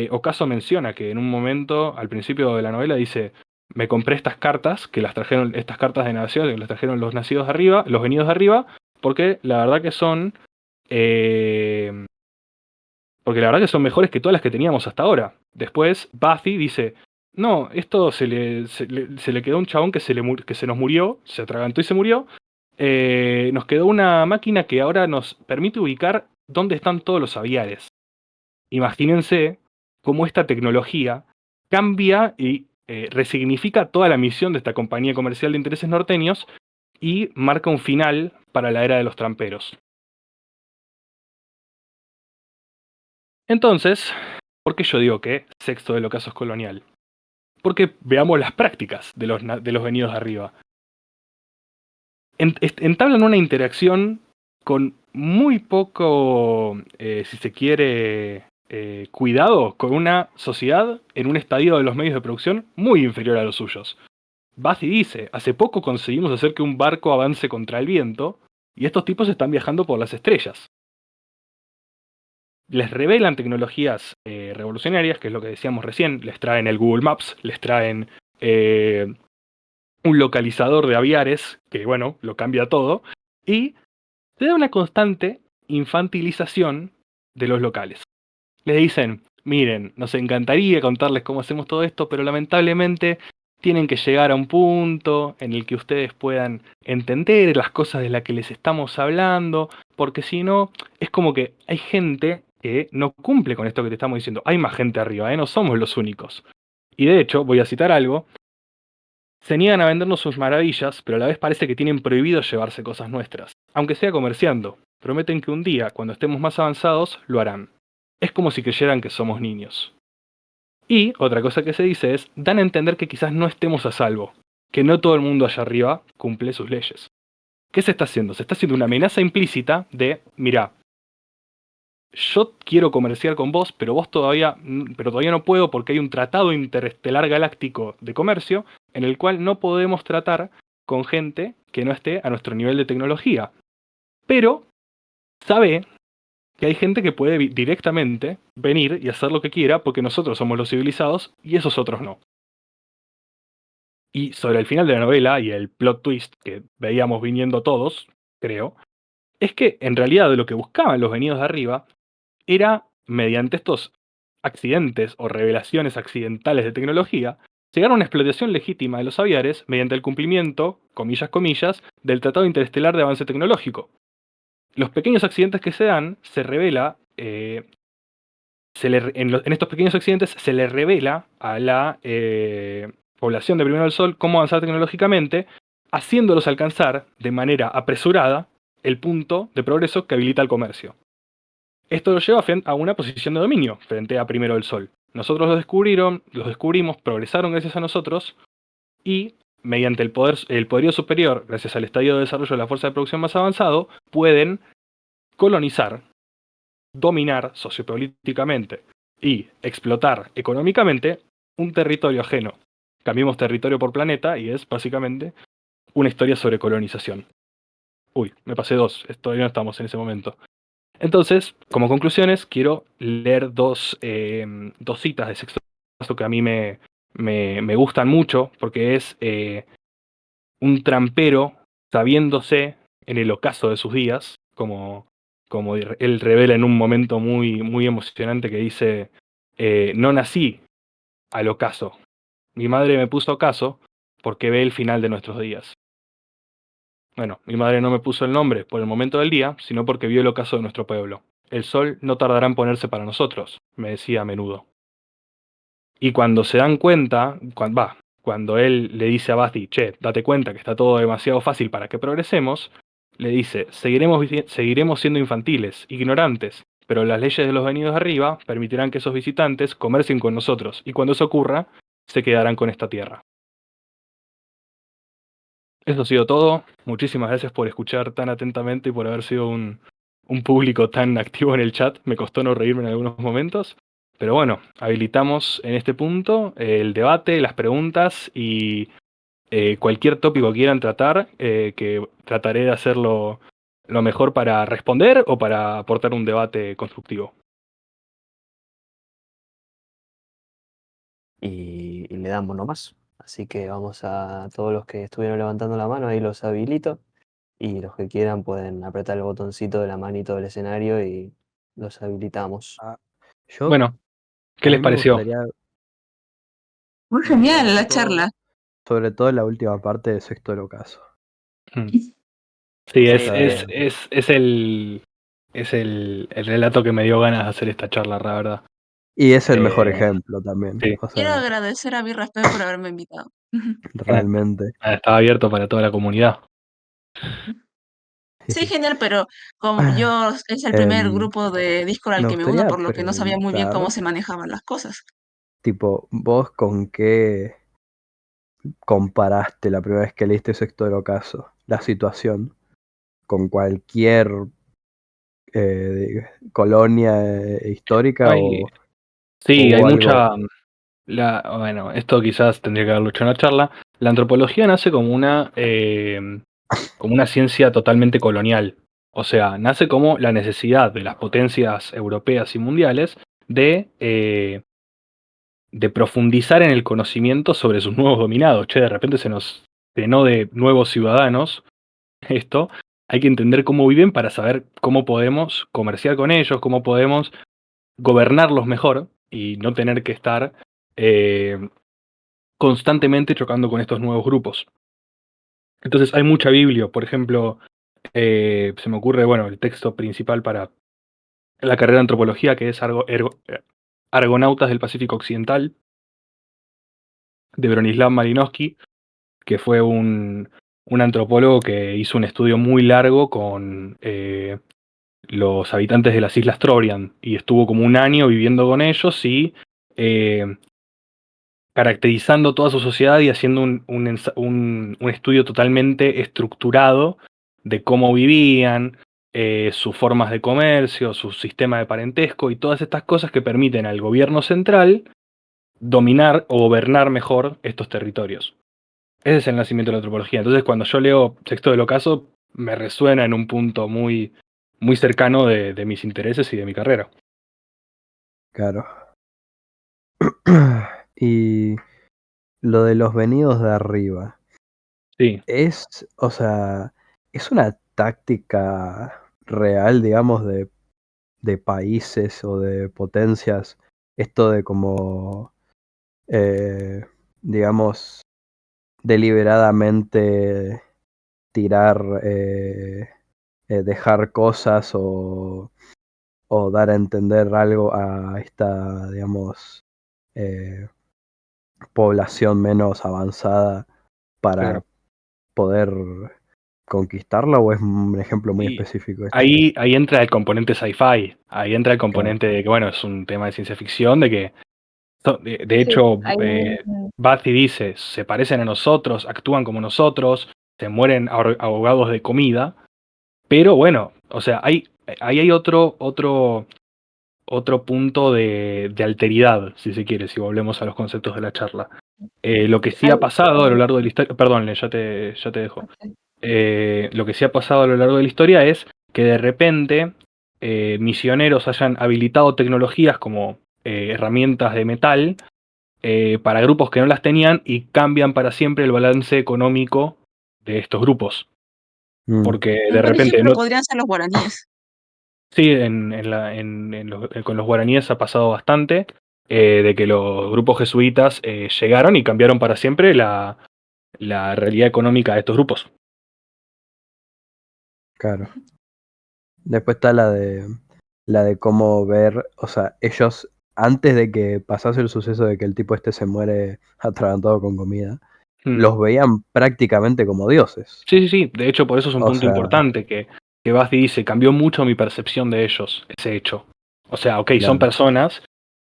Ocaso menciona que en un momento, al principio de la novela, dice, me compré estas cartas, estas cartas de navegación, que las trajeron los nacidos de arriba, los venidos de arriba, porque la verdad que son mejores que todas las que teníamos hasta ahora. Después, Buffy dice, No, esto se le quedó a un chabón que se nos murió, se atragantó y se murió. Nos quedó una máquina que ahora nos permite ubicar dónde están todos los aviares. Imagínense cómo esta tecnología cambia y resignifica toda la misión de esta compañía comercial de intereses norteños y marca un final para la era de los tramperos. Entonces, ¿por qué yo digo que sexto del ocaso es colonial? Porque veamos las prácticas de los venidos de arriba. Entablan una interacción con muy poco, si se quiere, cuidado con una sociedad en un estadio de los medios de producción muy inferior a los suyos. Bathy dice, hace poco conseguimos hacer que un barco avance contra el viento y estos tipos están viajando por las estrellas. Les revelan tecnologías revolucionarias, que es lo que decíamos recién, les traen el Google Maps, les traen un localizador de aviares, que bueno, lo cambia todo, y se da una constante infantilización de los locales. Les dicen, miren, nos encantaría contarles cómo hacemos todo esto, pero lamentablemente tienen que llegar a un punto en el que ustedes puedan entender las cosas de las que les estamos hablando, porque si no, es como que hay gente que no cumple con esto que te estamos diciendo. Hay más gente arriba, ¿eh? No somos los únicos. Y de hecho, voy a citar algo, se niegan a vendernos sus maravillas, pero a la vez parece que tienen prohibido llevarse cosas nuestras. Aunque sea comerciando, prometen que un día, cuando estemos más avanzados, lo harán. Es como si creyeran que somos niños. Y otra cosa que se dice es, dan a entender que quizás no estemos a salvo, que no todo el mundo allá arriba cumple sus leyes. ¿Qué se está haciendo? Se está haciendo una amenaza implícita de, mira, yo quiero comerciar con vos, pero todavía no puedo porque hay un tratado interestelar galáctico de comercio en el cual no podemos tratar con gente que no esté a nuestro nivel de tecnología. Pero sabe que hay gente que puede directamente venir y hacer lo que quiera porque nosotros somos los civilizados y esos otros no. Y sobre el final de la novela y el plot twist que veíamos viniendo todos, creo, es que en realidad lo que buscaban los venidos de arriba era, mediante estos accidentes o revelaciones accidentales de tecnología, llegar a una explotación legítima de los aviares mediante el cumplimiento, comillas, comillas, del Tratado Interestelar de Avance Tecnológico. Los pequeños accidentes que se dan, se revela, en estos pequeños accidentes se le revela a la población de Primero del Sol cómo avanzar tecnológicamente, haciéndolos alcanzar de manera apresurada el punto de progreso que habilita el comercio. Esto lo lleva a una posición de dominio frente a Primero del Sol. Nosotros los descubrimos, progresaron gracias a nosotros y mediante el poderío superior, gracias al estadio de desarrollo de la fuerza de producción más avanzado, pueden colonizar, dominar sociopolíticamente y explotar económicamente un territorio ajeno. Cambiemos territorio por planeta y es básicamente una historia sobre colonización. Uy, me pasé dos, todavía no estamos en ese momento. Entonces, como conclusiones, quiero leer dos citas de Sexto Caso que a mí me gustan mucho, porque es un trampero sabiéndose en el ocaso de sus días, como él revela en un momento muy, muy emocionante que dice, no nací al ocaso, mi madre me puso ocaso porque ve el final de nuestros días. Bueno, mi madre no me puso el nombre por el momento del día, sino porque vio el ocaso de nuestro pueblo. El sol no tardará en ponerse para nosotros, me decía a menudo. Y cuando se dan cuenta, cuando él le dice a Basti, che, date cuenta que está todo demasiado fácil para que progresemos, le dice, seguiremos siendo infantiles, ignorantes, pero las leyes de los venidos de arriba permitirán que esos visitantes comercien con nosotros, y cuando eso ocurra, se quedarán con esta tierra. Eso ha sido todo. Muchísimas gracias por escuchar tan atentamente y por haber sido un público tan activo en el chat. Me costó no reírme en algunos momentos. Pero bueno, habilitamos en este punto el debate, las preguntas y cualquier tópico que quieran tratar, que trataré de hacerlo lo mejor para responder o para aportar un debate constructivo. Y le damos nomás. Así que vamos a todos los que estuvieron levantando la mano, ahí los habilito. Y los que quieran pueden apretar el botoncito de la manito del escenario y los habilitamos. Ah, yo, Bueno, ¿qué a les mí me pareció? gustaría, Muy Me genial la gustó, charla. sobre todo la última parte de Sexto del Ocaso. Mm. Sí, O es, sea, es, es, es el, es el relato que me dio ganas de hacer esta charla, la verdad. y es el mejor Eh, ejemplo también. sí. O Quiero sea, agradecer a Birraspé por haberme invitado. realmente. Está abierto para toda la comunidad. Sí, genial, pero como yo es el primer Em, grupo de Discord al me que me uno, gustaría por lo que no sabía muy bien preguntar, cómo se manejaban las cosas. tipo, ¿vos con qué comparaste la primera vez que leíste Sexto del Ocaso? La situación con cualquier colonia histórica Hay, o sí, hay hubo algo. mucha. Bueno, esto quizás tendría que haberlo hecho en la charla. La antropología nace como una ciencia totalmente colonial. O sea, nace como la necesidad de las potencias europeas y mundiales de profundizar en el conocimiento sobre sus nuevos dominados. Che, de repente se nos llenó de nuevos ciudadanos esto. Hay que entender cómo viven para saber cómo podemos comerciar con ellos, cómo podemos gobernarlos mejor y no tener que estar constantemente chocando con estos nuevos grupos. Entonces hay mucha Biblia, por ejemplo, se me ocurre, bueno, el texto principal para la carrera de antropología, que es Argonautas del Pacífico Occidental, de Bronislaw Malinowski, que fue un antropólogo que hizo un estudio muy largo con los habitantes de las Islas Trobriand y estuvo como un año viviendo con ellos y caracterizando toda su sociedad y haciendo un estudio totalmente estructurado de cómo vivían, sus formas de comercio, su sistema de parentesco y todas estas cosas que permiten al gobierno central dominar o gobernar mejor estos territorios. Ese es el nacimiento de la antropología. Entonces, cuando yo leo Sexto del Ocaso, me resuena en un punto muy, muy cercano de mis intereses y de mi carrera. Claro. Y lo de los venidos de arriba, Sí, o sea, es una táctica real, digamos, de países o de potencias, esto de como, eh, digamos, deliberadamente tirar, dejar cosas o dar a entender algo a esta, digamos, eh, población menos avanzada para claro. poder conquistarla, o es un ejemplo muy Y específico este? ahí entra el componente sci-fi, ahí entra el Claro, componente de que, bueno, es un tema de ciencia ficción, de que, de Sí, hecho, ahí Buffy dice, se parecen a nosotros, actúan como nosotros, se mueren ahogados de comida, pero bueno, o sea, ahí hay otro punto de alteridad, si se quiere, si volvemos a los conceptos de la charla. Lo que sí hay, ha pasado a lo largo de la historia, perdón, ya te dejo. Lo que sí ha pasado a lo largo de la historia es que de repente misioneros hayan habilitado tecnologías como herramientas de metal para grupos que no las tenían y cambian para siempre el balance económico de estos grupos. mm, Porque un de buen repente ejemplo no. podrían ser los guaraníes. Sí, con los guaraníes ha pasado bastante, de que los grupos jesuitas llegaron y cambiaron para siempre la realidad económica de estos grupos. claro. Después está la de cómo ver, o sea, ellos antes de que pasase el suceso de que el tipo este se muere atragantado con comida, Mm. los veían prácticamente como dioses. Sí, sí, sí. De hecho, por eso es un O punto sea, importante que Basti dice, cambió mucho mi percepción de ellos, ese hecho. O sea, ok, son claro, personas,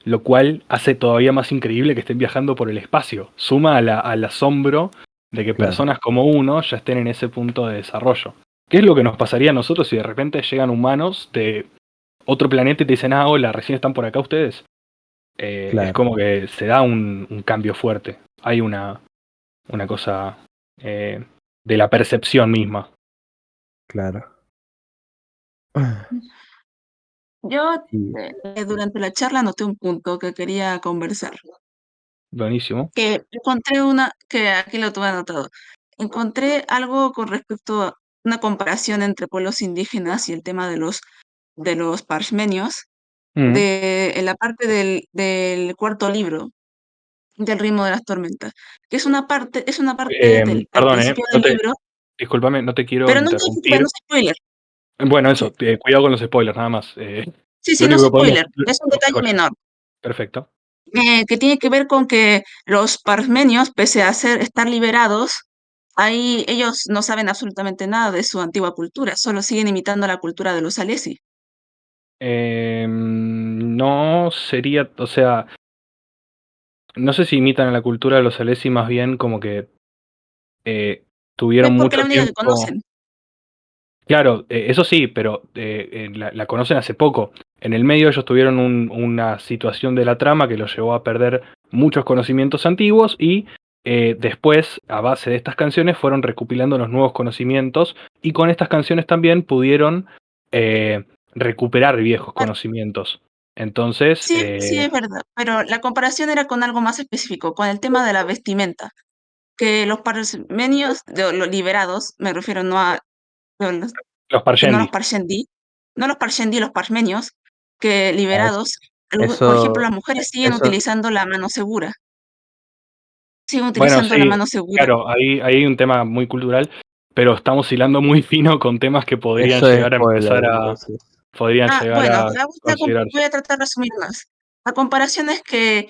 lo cual hace todavía más increíble que estén viajando por el espacio. Suma al asombro de que claro, personas como uno ya estén en ese punto de desarrollo. ¿Qué es lo que nos pasaría a nosotros si de repente llegan humanos de otro planeta y te dicen, ah, hola, recién están por acá ustedes? Es claro, como que se da un cambio fuerte. Hay una cosa eh, de la percepción misma. claro. Yo Y durante la charla noté un punto que quería conversar, Buenísimo. que encontré que aquí lo tuve anotado. Encontré algo con respecto a una comparación entre pueblos indígenas y el tema de los parmenios, Mm, en la parte del cuarto libro, del ritmo de las tormentas, que es una parte del al Perdón, principio del libro, discúlpame, no te quiero pero no te preocupes, interrumpir. no es spoiler. Bueno, Sí, eso, cuidado con los spoilers, nada más. sí, Lo sí, no único es que podemos... spoiler, es un detalle Joya, menor, perfecto. que tiene que ver con que los parmenios, pese a estar liberados, ahí ellos no saben absolutamente nada de su antigua cultura, solo siguen imitando la cultura de los Alesi. No sería, o sea, no sé si imitan a la cultura de los Alesi, más bien como que tuvieron Es porque mucho la única que tiempo. conocen. Claro, eso sí, pero la conocen hace poco. En el medio ellos tuvieron una situación de la trama que los llevó a perder muchos conocimientos antiguos y después, a base de estas canciones, fueron recopilando los nuevos conocimientos y con estas canciones también pudieron recuperar viejos conocimientos. Entonces, Sí, sí, es verdad, pero la comparación era con algo más específico, con el tema de la vestimenta, que los parmenios, de los liberados, me refiero no los, los no los Parshendi. Parshendi, no los Parshendi, los parmenios, que Ah, liberados, por ejemplo, Eso, las mujeres siguen eso, utilizando la mano segura, siguen Bueno, utilizando la sí, mano segura. claro, ahí hay un tema muy cultural, pero estamos hilando muy fino con temas que podrían eso es llegar a spoiler, empezar entonces. podrían Ah, llegar bueno, a voy considerarse. a tratar de resumir más. La comparación es que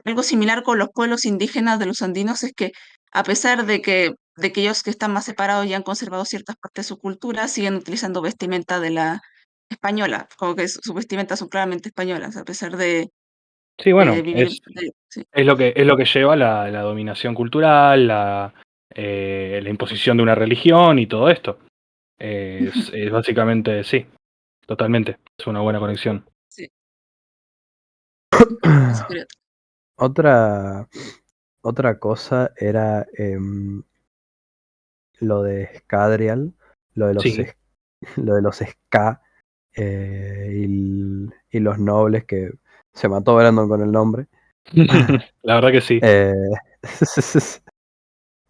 algo similar con los pueblos indígenas de los andinos es que a pesar de que ellos que están más separados y han conservado ciertas partes de su cultura, siguen utilizando vestimenta de la española, como que sus vestimentas son claramente españolas, a pesar Sí, bueno, de vivir. Sí. es lo que lleva la dominación cultural, la imposición de una religión y todo esto. Es básicamente, sí, totalmente. Es una buena conexión. Sí, eso quería. Otra, otra cosa era lo de Scadrial, lo de los, Sí, lo de los Ska y los nobles que se mató Brandon con el nombre. la verdad que sí. Eh,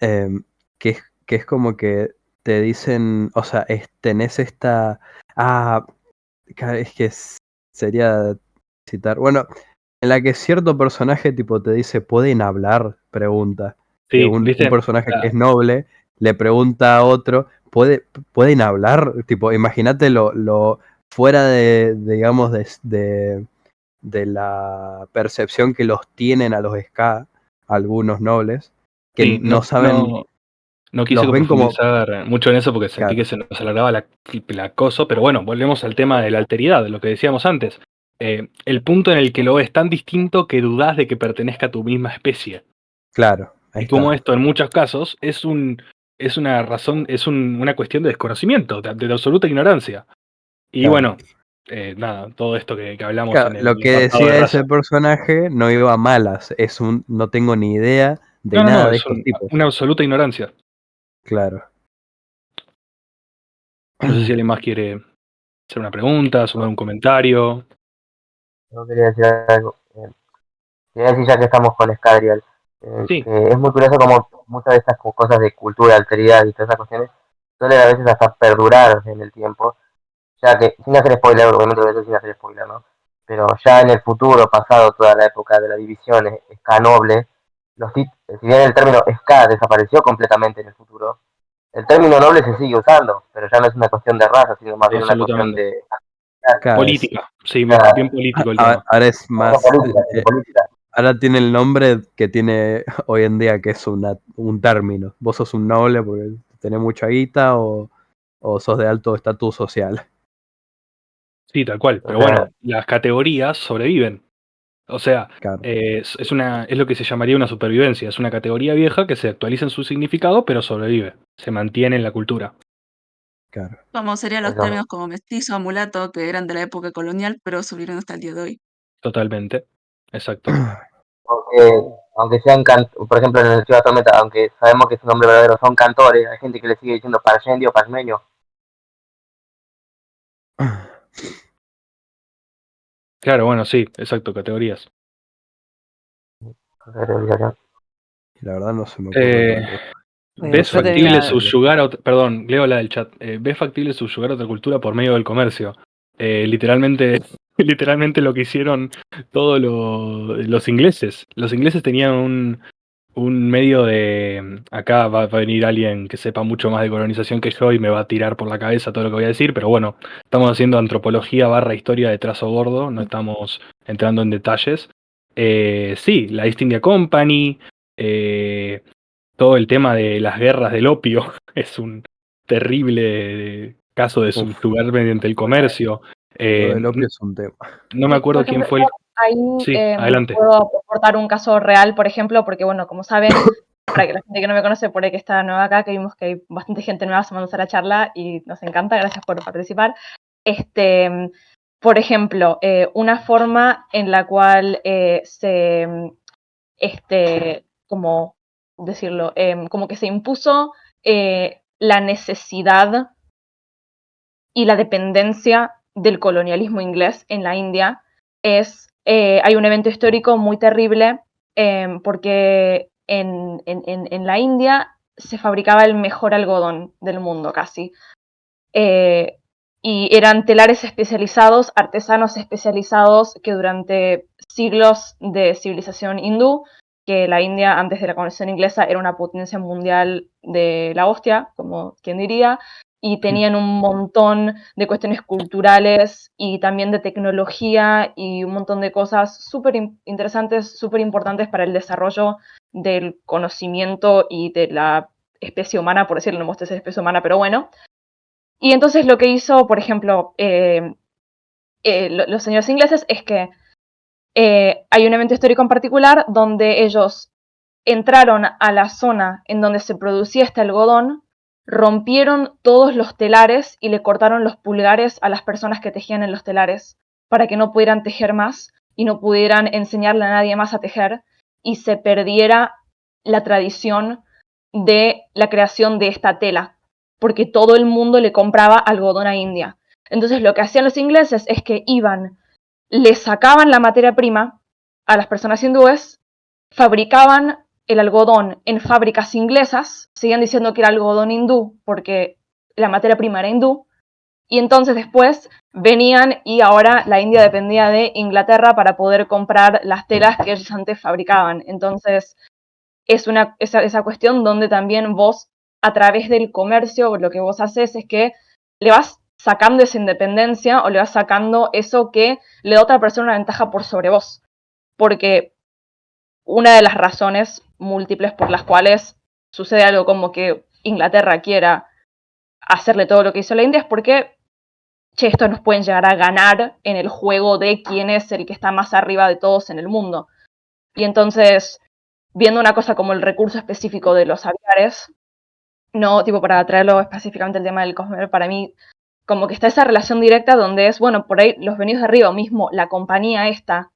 em, que es como que te dicen, o sea, tenés esta... Ah, es que sería citar... Bueno, en la que cierto personaje tipo te dice, ¿pueden hablar? Pregunta. Que Sí, un viste, personaje que es noble le pregunta a otro, ¿pueden hablar? Tipo, imagínate lo fuera de digamos, de la percepción que los tienen a los ska, algunos nobles, que sí, no saben, no quise los ven como... profundizar mucho en eso porque sentí que Claro, se nos alargaba la cosa, pero bueno, volvemos al tema de la alteridad, de lo que decíamos antes. El punto en el que lo ves tan distinto que dudás de que pertenezca a tu misma especie. claro, ahí Y como está. esto en muchos casos es una razón, una cuestión de desconocimiento, de absoluta ignorancia. Y Claro. bueno, nada, todo esto que hablamos Claro, en lo el que apartado de decía raza. ese personaje no iba a malas, no tengo ni idea de No, no, nada no, de es estos tipos. una absoluta ignorancia. Claro. No sé si alguien más quiere hacer una pregunta, sumar un comentario. Yo quería decir algo. Quería decir ya que estamos con Scadrial, Sí, que es muy curioso como muchas de estas cosas de cultura, alteridad y todas esas cuestiones suelen a veces hasta perdurar en el tiempo, ya que, sin hacer spoiler, obviamente lo voy a decir sin hacer spoiler, ¿no? Pero ya en el futuro, pasado toda la época de la división ska noble, si bien el término ska desapareció completamente en el futuro, el término noble se sigue usando, pero ya no es una cuestión de raza, sino más bien una cuestión absolutamente. de Claro, Política, sí, ya, bien político el tema. ahora es no más, política, sino política. ahora tiene el nombre que tiene hoy en día, que es un término. Vos sos un noble porque tenés mucha guita o sos de alto estatus social. Sí, tal cual. O Pero sea, bueno, las categorías sobreviven. O sea, Claro, es lo que se llamaría una supervivencia. Es una categoría vieja que se actualiza en su significado, pero sobrevive. Se mantiene en la cultura. claro. Como serían los eso. términos como mestizo, mulato, que eran de la época colonial, pero subieron hasta el día de hoy. Totalmente. Exacto. Aunque sean, por ejemplo, en el Ciudad Tormenta, aunque sabemos que su nombre verdadero son cantores, hay gente que le sigue diciendo paryendi o pasmeño. Claro, bueno, sí, exacto, categorías. La verdad no se me ocurre Eh, otra cosa. ¿Ves Yo factible tenía, subyugar a perdón, leo la del chat. ¿Ves factible subyugar a otra cultura por medio del comercio? Literalmente, literalmente lo que hicieron todos los ingleses. Los ingleses tenían un medio de... Acá va a venir alguien que sepa mucho más de colonización que yo y me va a tirar por la cabeza todo lo que voy a decir, pero bueno, estamos haciendo antropología / historia de trazo gordo, no estamos entrando en detalles. Sí, la East India Company, todo el tema de las guerras del opio es un terrible caso de subyugar mediante el comercio. Lo del opio es un tema. No me acuerdo Por quién ejemplo, fue el... ahí Sí, adelante. puedo aportar un caso real, por ejemplo, porque, bueno, como saben, para que la gente que no me conoce, por ahí que está nueva acá, que vimos que hay bastante gente nueva sumándose a la charla y nos encanta, gracias por participar. Por ejemplo, una forma en la cual ¿cómo decirlo? Como que se impuso la necesidad y la dependencia del colonialismo inglés en la India hay un evento histórico muy terrible porque en la India se fabricaba el mejor algodón del mundo casi. Y eran telares especializados, artesanos especializados que durante siglos de civilización hindú, que la India antes de la colonización inglesa era una potencia mundial de la hostia, como quien diría, y tenían un montón de cuestiones culturales y también de tecnología y un montón de cosas súper interesantes, súper importantes para el desarrollo del conocimiento y de la especie humana, por decirlo, no me gusta ser especie humana, pero bueno. Y entonces lo que hizo, por ejemplo, los señores ingleses es que hay un evento histórico en particular donde ellos entraron a la zona en donde se producía este algodón, rompieron todos los telares y le cortaron los pulgares a las personas que tejían en los telares para que no pudieran tejer más y no pudieran enseñarle a nadie más a tejer y se perdiera la tradición de la creación de esta tela, porque todo el mundo le compraba algodón a India. Entonces lo que hacían los ingleses es que iban, le sacaban la materia prima a las personas hindúes, fabricaban el algodón en fábricas inglesas, seguían diciendo que era algodón hindú porque la materia prima era hindú, y entonces después venían y ahora la India dependía de Inglaterra para poder comprar las telas que ellos antes fabricaban. Entonces es esa cuestión donde también vos, a través del comercio, lo que vos haces es que le vas sacando esa independencia o le vas sacando eso que le da a otra persona una ventaja por sobre vos. Porque una de las razones múltiples por las cuales sucede algo como que Inglaterra quiera hacerle todo lo que hizo la India es porque, estos nos pueden llegar a ganar en el juego de quién es el que está más arriba de todos en el mundo. Y entonces, viendo una cosa como el recurso específico de los aviares, no, tipo, para traerlo específicamente el tema del Cosmer, para mí, como que está esa relación directa donde es, bueno, por ahí los venidos de arriba, mismo la compañía esta,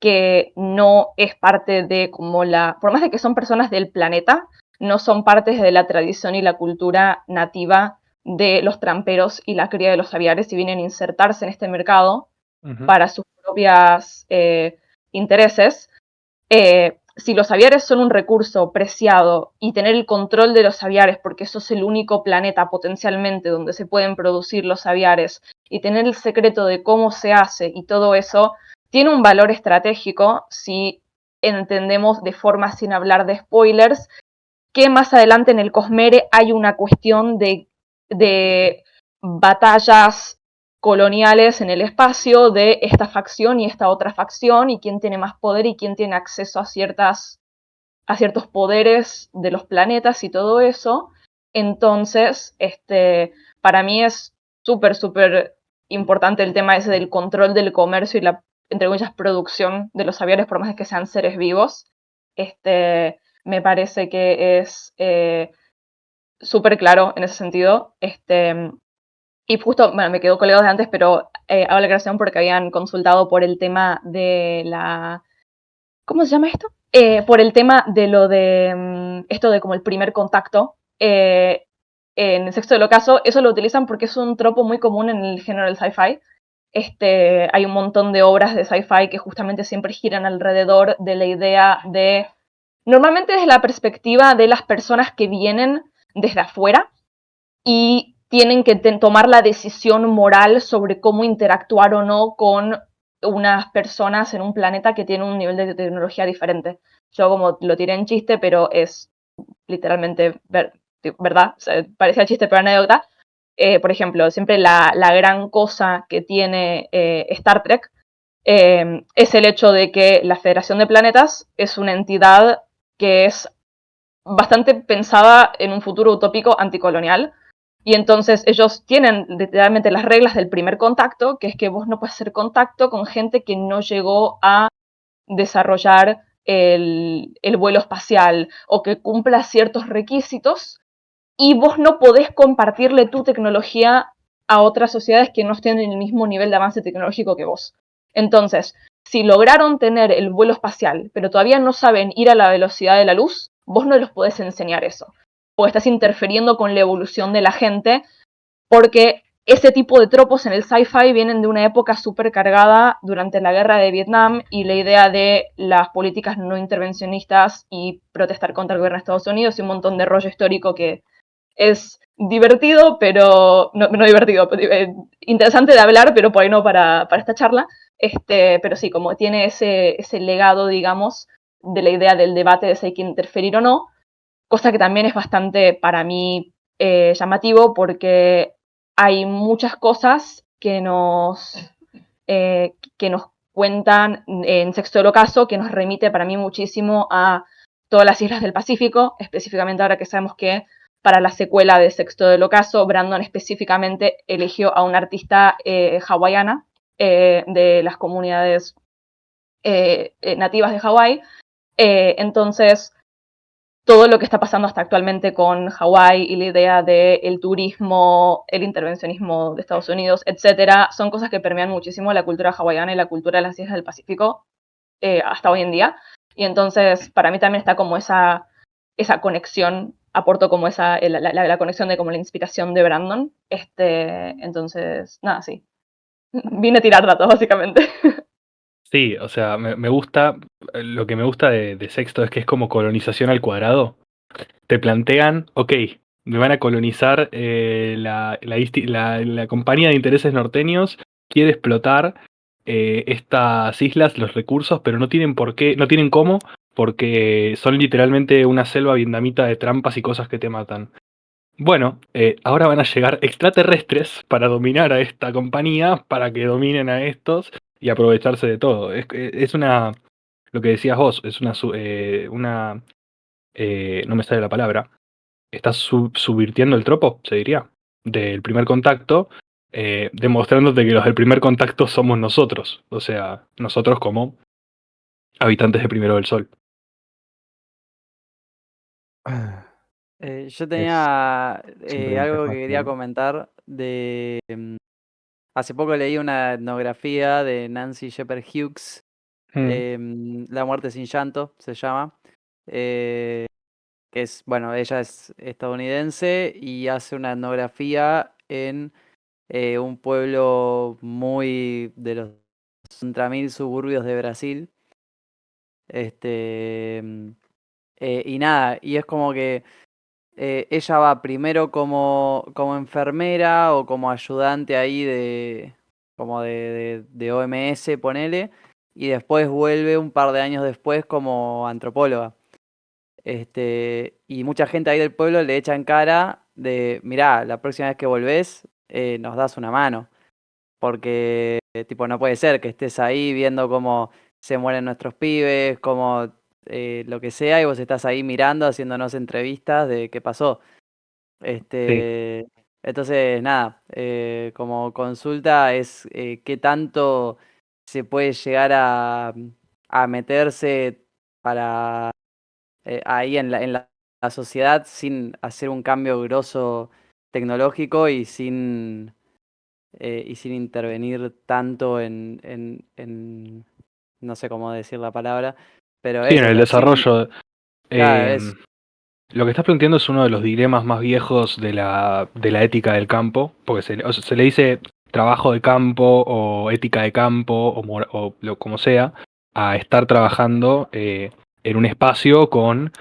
que no es parte de como por más de que son personas del planeta, no son partes de la tradición y la cultura nativa de los tramperos y la cría de los aviares y vienen a insertarse en este mercado para sus propios intereses. Si los aviares son un recurso preciado y tener el control de los aviares, porque eso es el único planeta potencialmente donde se pueden producir los aviares, y tener el secreto de cómo se hace y todo eso, tiene un valor estratégico si entendemos de forma sin hablar de spoilers, que más adelante en el Cosmere hay una cuestión de batallas coloniales en el espacio de esta facción y esta otra facción y quién tiene más poder y quién tiene acceso a ciertos poderes de los planetas y todo eso. Entonces, para mí es súper importante el tema ese del control del comercio y la, entre comillas, producción de los aviares, por más de que sean seres vivos. Me parece que es súper claro en ese sentido. Y justo, bueno, me quedó colgado de antes, pero hago la aclaración porque habían consultado por el tema de la... ¿Cómo se llama esto? Por el tema de lo de esto de como el primer contacto en el Sexto del Ocaso. Eso lo utilizan porque es un tropo muy común en el género del sci-fi. Hay un montón de obras de sci-fi que justamente siempre giran alrededor de la idea de... Normalmente desde la perspectiva de las personas que vienen desde afuera y tienen que tomar la decisión moral sobre cómo interactuar o no con unas personas en un planeta que tiene un nivel de tecnología diferente. Yo como lo tiré en chiste, pero es literalmente verdad, o sea, parecía chiste pero anécdota. Por ejemplo, siempre la gran cosa que tiene Star Trek es el hecho de que la Federación de Planetas es una entidad que es bastante pensada en un futuro utópico anticolonial. Y entonces ellos tienen literalmente las reglas del primer contacto, que es que vos no puedes hacer contacto con gente que no llegó a desarrollar el vuelo espacial o que cumpla ciertos requisitos, y vos no podés compartirle tu tecnología a otras sociedades que no estén en el mismo nivel de avance tecnológico que vos. Entonces, si lograron tener el vuelo espacial, pero todavía no saben ir a la velocidad de la luz, vos no les podés enseñar eso. O estás interfiriendo con la evolución de la gente, porque ese tipo de tropos en el sci-fi vienen de una época súper cargada durante la guerra de Vietnam y la idea de las políticas no intervencionistas y protestar contra el gobierno de Estados Unidos y un montón de rollo histórico que es divertido, pero no divertido, interesante de hablar, pero por ahí no para esta charla. Pero sí, como tiene ese legado, digamos, de la idea del debate de si hay que interferir o no, cosa que también es bastante, para mí, llamativo, porque hay muchas cosas que nos cuentan en Sexto del Ocaso, que nos remite para mí muchísimo a todas las islas del Pacífico, específicamente ahora que sabemos que para la secuela de Sexto del Ocaso, Brandon específicamente eligió a una artista hawaiana de las comunidades nativas de Hawái. Entonces, todo lo que está pasando hasta actualmente con Hawái y la idea del turismo, el intervencionismo de Estados Unidos, etcétera, son cosas que permean muchísimo la cultura hawaiana y la cultura de las islas del Pacífico hasta hoy en día. Y entonces, para mí también está como esa conexión, aporto como la conexión de como la inspiración de Brandon. Entonces, nada, sí. Vine a tirar datos, básicamente. Sí, o sea, me gusta, lo que me gusta de Sexto es que es como colonización al cuadrado. Te plantean, ok, me van a colonizar la compañía de intereses norteños, quiere explotar estas islas, los recursos, pero no tienen por qué, no tienen cómo, porque son literalmente una selva vietnamita de trampas y cosas que te matan. Bueno, ahora van a llegar extraterrestres para dominar a esta compañía, para que dominen a estos y aprovecharse de todo. Es una, lo que decías vos, es no me sale la palabra, estás subvirtiendo el tropo, se diría, del primer contacto, demostrándote que los del primer contacto somos nosotros, o sea, nosotros como habitantes de Primero del Sol. Yo Es tenía simplemente algo que quería fascinante. comentar de... hace poco leí una etnografía de Nancy Shepherd Hughes, La muerte sin llanto se llama, que es, bueno, ella es estadounidense y hace una etnografía en un pueblo muy de los 30.000 suburbios de Brasil. Y nada, y es como que ella va primero como enfermera o como ayudante ahí de OMS, ponele, y después vuelve un par de años después como antropóloga. Y mucha gente ahí del pueblo le echa en cara de, mirá, la próxima vez que volvés, nos das una mano. Porque, tipo, no puede ser que estés ahí viendo cómo se mueren nuestros pibes, como lo que sea, y vos estás ahí mirando, haciéndonos entrevistas de qué pasó. Sí. Entonces, nada, como consulta es qué tanto se puede llegar a meterse para ahí en la sociedad sin hacer un cambio grosso tecnológico y sin intervenir tanto en no sé cómo decir la palabra, pero Sí, en eso, o el sea, sin, desarrollo. claro, eh, es, lo que estás planteando es uno de los dilemas más viejos de la ética del campo, porque o sea, se le dice trabajo de campo o ética de campo o como sea, a estar trabajando en un espacio con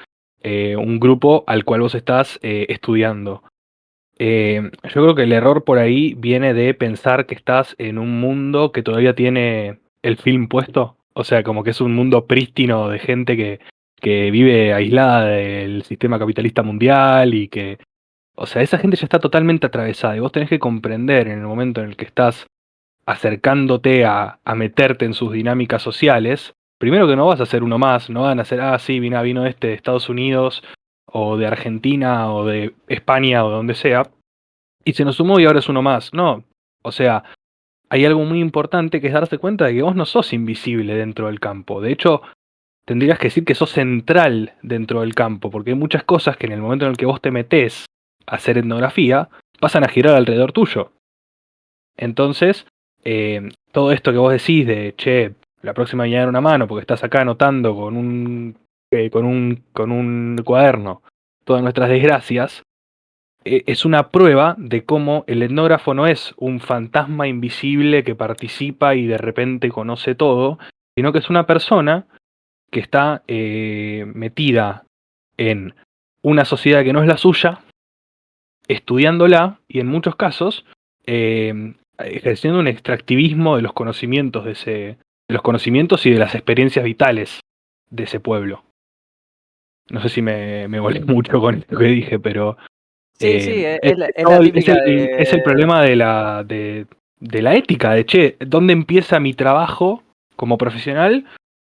un grupo al cual vos estás estudiando. Yo creo que el error por ahí viene de pensar que estás en un mundo que todavía tiene el film puesto. O sea, como que es un mundo prístino de gente que vive aislada del sistema capitalista mundial y que, o sea, esa gente ya está totalmente atravesada y vos tenés que comprender en el momento en el que estás acercándote a meterte en sus dinámicas sociales, primero que no vas a ser uno más, no van a ser, sí, vino este de Estados Unidos o de Argentina o de España o de donde sea, y se nos sumó y ahora es uno más. No, o sea, hay algo muy importante que es darse cuenta de que vos no sos invisible dentro del campo. De hecho, tendrías que decir que sos central dentro del campo, porque hay muchas cosas que en el momento en el que vos te metés a hacer etnografía, pasan a girar alrededor tuyo. Entonces, todo esto que vos decís de, che, la próxima llenar una mano porque estás acá anotando con un cuaderno todas nuestras desgracias, es una prueba de cómo el etnógrafo no es un fantasma invisible que participa y de repente conoce todo, sino que es una persona que está metida en una sociedad que no es la suya, estudiándola y en muchos casos ejerciendo un extractivismo de los conocimientos de los conocimientos y de las experiencias vitales de ese pueblo. No sé si me volé mucho con esto que dije, pero Sí, sí, es la no, típica es el de... problema de la ética, de che, ¿dónde empieza mi trabajo como profesional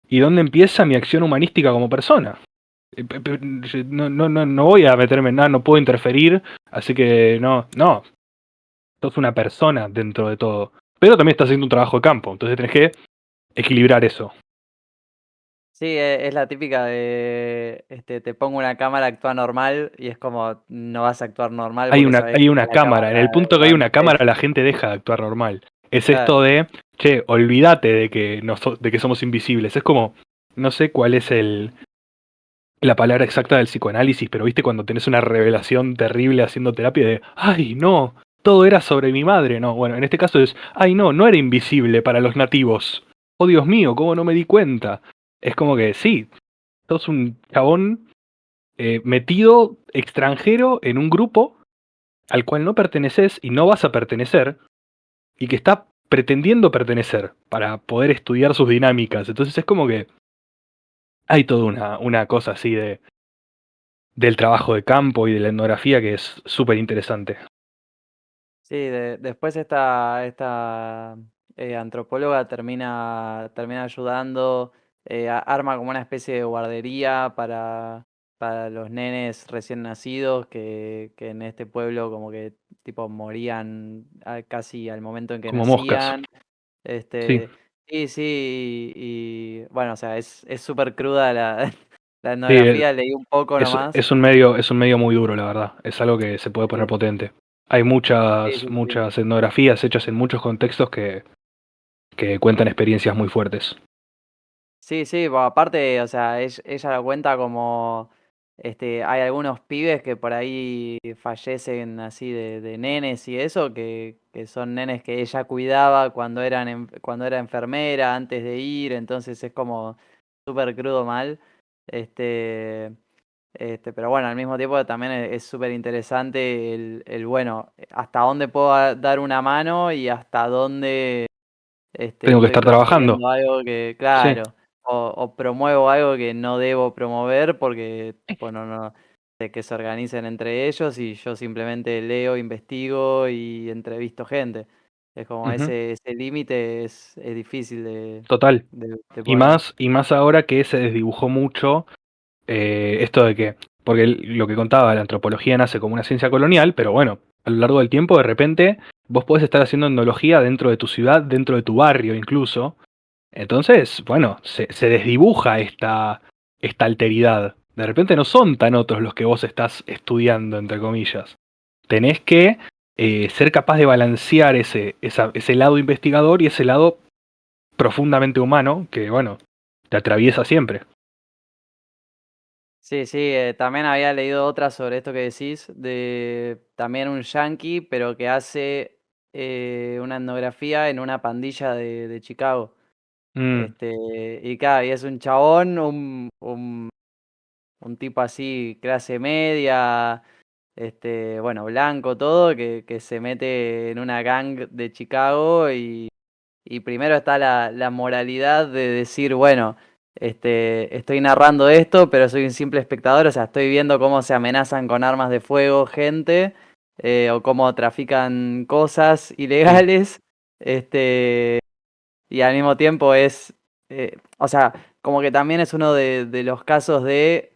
y dónde empieza mi acción humanística como persona? No voy a meterme en nada, no puedo interferir, así que no, sos una persona dentro de todo. Pero también estás haciendo un trabajo de campo, entonces tenés que equilibrar eso. Sí, es la típica de, te pongo una cámara, actúa normal, y es como, no vas a actuar normal porque sabés Hay que una la cámara, en el cámara punto que hay va una enfrente. cámara la gente deja de actuar normal. Es Claro. esto de, che, olvídate de que, de que somos invisibles. Es como, no sé cuál es la palabra exacta del psicoanálisis, pero viste cuando tenés una revelación terrible haciendo terapia de, ay, no, todo era sobre mi madre. No, bueno, en este caso es, ay, no era invisible para los nativos. Oh, Dios mío, ¿cómo no me di cuenta? Es como que sí, sos un chabón metido extranjero en un grupo al cual no perteneces y no vas a pertenecer, y que está pretendiendo pertenecer para poder estudiar sus dinámicas. Entonces es como que hay toda una cosa así del trabajo de campo y de la etnografía que es súper interesante. Sí, después esta antropóloga termina ayudando, arma como una especie de guardería para los nenes recién nacidos que en este pueblo como que tipo morían casi al momento en que Como moscas. nacían. Sí, Sí, y bueno, o sea, es súper cruda la sí, etnografía, leí un poco nomás. es un medio muy duro, la verdad. Es algo que se puede poner Sí, potente. Hay sí, sí, sí. muchas etnografías hechas en muchos contextos que cuentan experiencias muy fuertes. Sí, sí, aparte, o sea, ella lo cuenta como, hay algunos pibes que por ahí fallecen así de nenes y eso, que son nenes que ella cuidaba cuando era enfermera, antes de ir, entonces es como súper crudo mal. Este, pero bueno, al mismo tiempo también es súper interesante bueno, hasta dónde puedo dar una mano y hasta dónde Tengo que estoy estar trabajando. promoviendo algo que, Sí. claro, o promuevo algo que no debo promover porque, tipo, no, de que se organicen entre ellos y yo simplemente leo, investigo y entrevisto gente. Es como Ujú. ese límite es difícil Total. de poner. Y más ahora que se desdibujó mucho esto de que, porque lo que contaba, la antropología nace como una ciencia colonial, pero bueno, a lo largo del tiempo, de repente, vos podés estar haciendo etnología dentro de tu ciudad, dentro de tu barrio incluso. Entonces, bueno, se desdibuja esta alteridad. De repente no son tan otros los que vos estás estudiando, entre comillas. Tenés que ser capaz de balancear ese lado investigador y ese lado profundamente humano que, bueno, te atraviesa siempre. Sí, sí, también había leído otra sobre esto que decís, de también un yankee, pero que hace una etnografía en una pandilla de Chicago. Mm, Y claro, y es un chabón, un tipo así, clase media, bueno, blanco todo, que se mete en una gang de Chicago y primero está la moralidad de decir, bueno, estoy narrando esto, pero soy un simple espectador, o sea, estoy viendo cómo se amenazan con armas de fuego gente, o cómo trafican cosas ilegales, y al mismo tiempo o sea, como que también es uno de los casos de,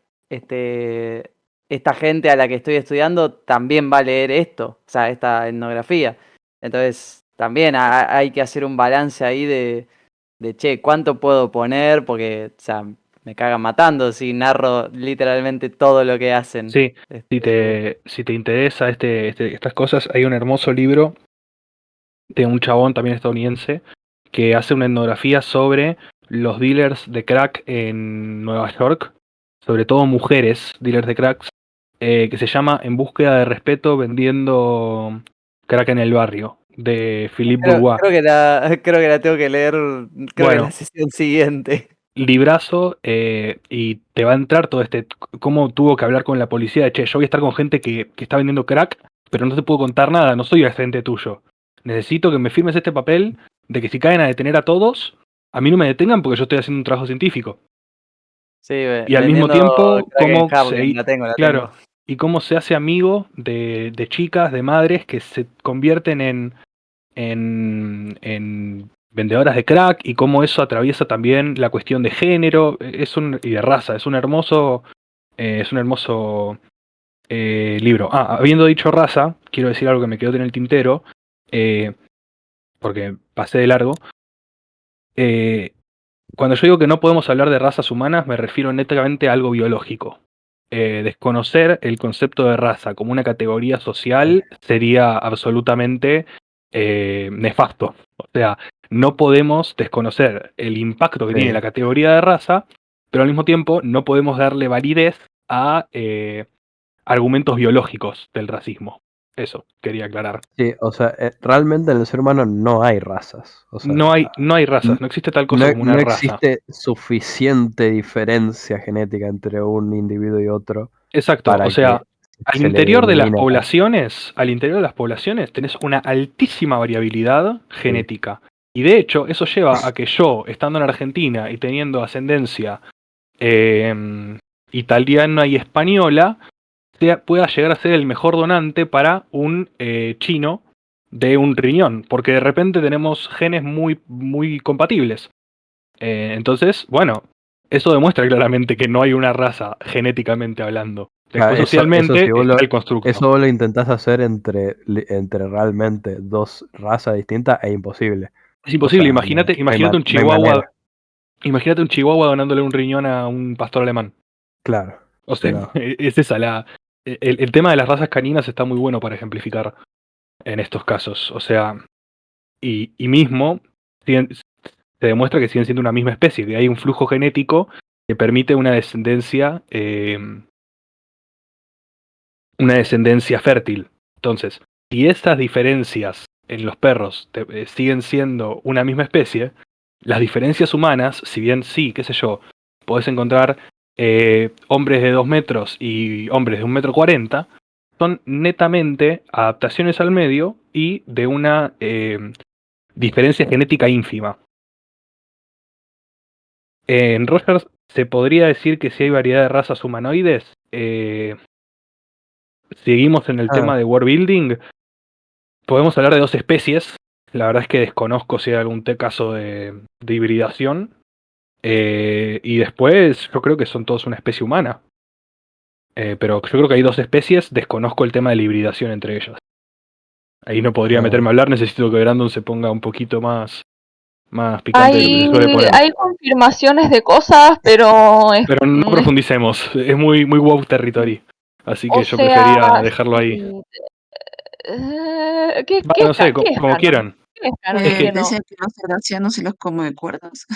esta gente a la que estoy estudiando también va a leer esto, o sea, esta etnografía. Entonces, también hay que hacer un balance ahí che, ¿cuánto puedo poner? Porque, o sea, me cagan matando si narro literalmente todo lo que hacen. Sí, si te interesa estas cosas, hay un hermoso libro de un chabón también estadounidense que hace una etnografía sobre los dealers de crack en Nueva York, sobre todo mujeres dealers de cracks, que se llama En búsqueda de respeto vendiendo crack en el barrio, de Philippe Bourgois. Creo que la tengo que leer, creo que en Bueno, la sesión siguiente. librazo, y te va a entrar todo cómo tuvo que hablar con la policía de, che, yo voy a estar con gente que está vendiendo crack, pero no te puedo contar nada, no soy agente tuyo. Necesito que me firmes este papel de que si caen a detener a todos, a mí no me detengan porque yo estoy haciendo un trabajo científico. Sí, Y al mismo vendiendo tiempo, crack en Harlem, la tengo. claro, y cómo se hace amigo de chicas, de madres que se convierten en vendedoras de crack y cómo eso atraviesa también la cuestión de género y de raza. Es un hermoso libro. Habiendo dicho raza, quiero decir algo que me quedó en el tintero, porque pasé de largo. Cuando yo digo que no podemos hablar de razas humanas, me refiero netamente a algo biológico. Desconocer el concepto de raza como una categoría social sería absolutamente nefasto. O sea, no podemos desconocer el impacto que tiene la categoría de raza, pero al mismo tiempo no podemos darle validez a argumentos biológicos del racismo. Eso quería aclarar. Sí, o sea, realmente en el ser humano no hay razas. O sea, No hay razas, no existe tal cosa como una no raza. existe suficiente diferencia genética entre un individuo y otro Exacto, para o sea, que se le elimine. al interior de las poblaciones tenés una altísima variabilidad genética. Y de hecho, eso lleva a que yo, estando en Argentina y teniendo ascendencia italiana y española, pueda llegar a ser el mejor donante para un chino de un riñón, porque de repente tenemos genes muy, muy compatibles. Entonces, bueno, eso demuestra claramente que no hay una raza genéticamente hablando. Después, socialmente, si vos está el constructo. eso vos lo intentás hacer entre realmente dos razas distintas, es imposible. Es imposible, O sea, imagínate no hay un chihuahua. manera. Imagínate un chihuahua donándole un riñón a un pastor alemán. Claro. O sea, No. es esa el tema de las razas caninas está muy bueno para ejemplificar en estos casos. O sea, y mismo se demuestra que siguen siendo una misma especie, que hay un flujo genético que permite una descendencia fértil. Entonces, si estas diferencias en los perros siguen siendo una misma especie, las diferencias humanas, si bien sí, qué sé yo, podés encontrar hombres de 2 metros y hombres de 1,40 m, son netamente adaptaciones al medio y de una diferencia genética ínfima. En Rogers se podría decir que si hay variedad de razas humanoides. Seguimos en el tema de world building. Podemos hablar de 2 especies. La verdad es que desconozco si hay algún caso de hibridación. Y después yo creo que son todos una especie humana. Pero yo creo que hay 2 especies. Desconozco el tema de la hibridación entre ellas. Ahí no podría meterme a hablar. Necesito que Brandon se ponga un poquito más picante de lo que se suele poner. Hay confirmaciones de cosas, pero Pero no profundicemos. Es muy, muy wow territory. Así que yo prefería dejarlo ahí. ¿Qué No sé, como canon? quieran. ¿Qué es canon y qué no? Decían que los herdacianos y los come cuerdos.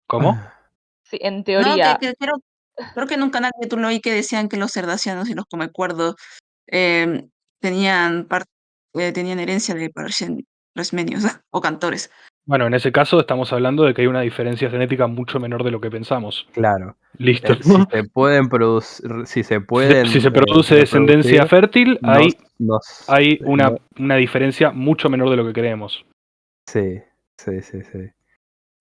¿Cómo? Sí, en No, teoría. creo que en un canal de tú lo oí que decían que los herdacianos y los comecuerdos tenían herencia de Parchen resmenios o cantores. Bueno, en ese caso estamos hablando de que hay una diferencia genética mucho menor de lo que pensamos. Claro. Listo. Si se pueden producir, si se pueden Si se produce descendencia reproducir, fértil, hay no- una diferencia mucho menor de lo que creemos. sí. Pero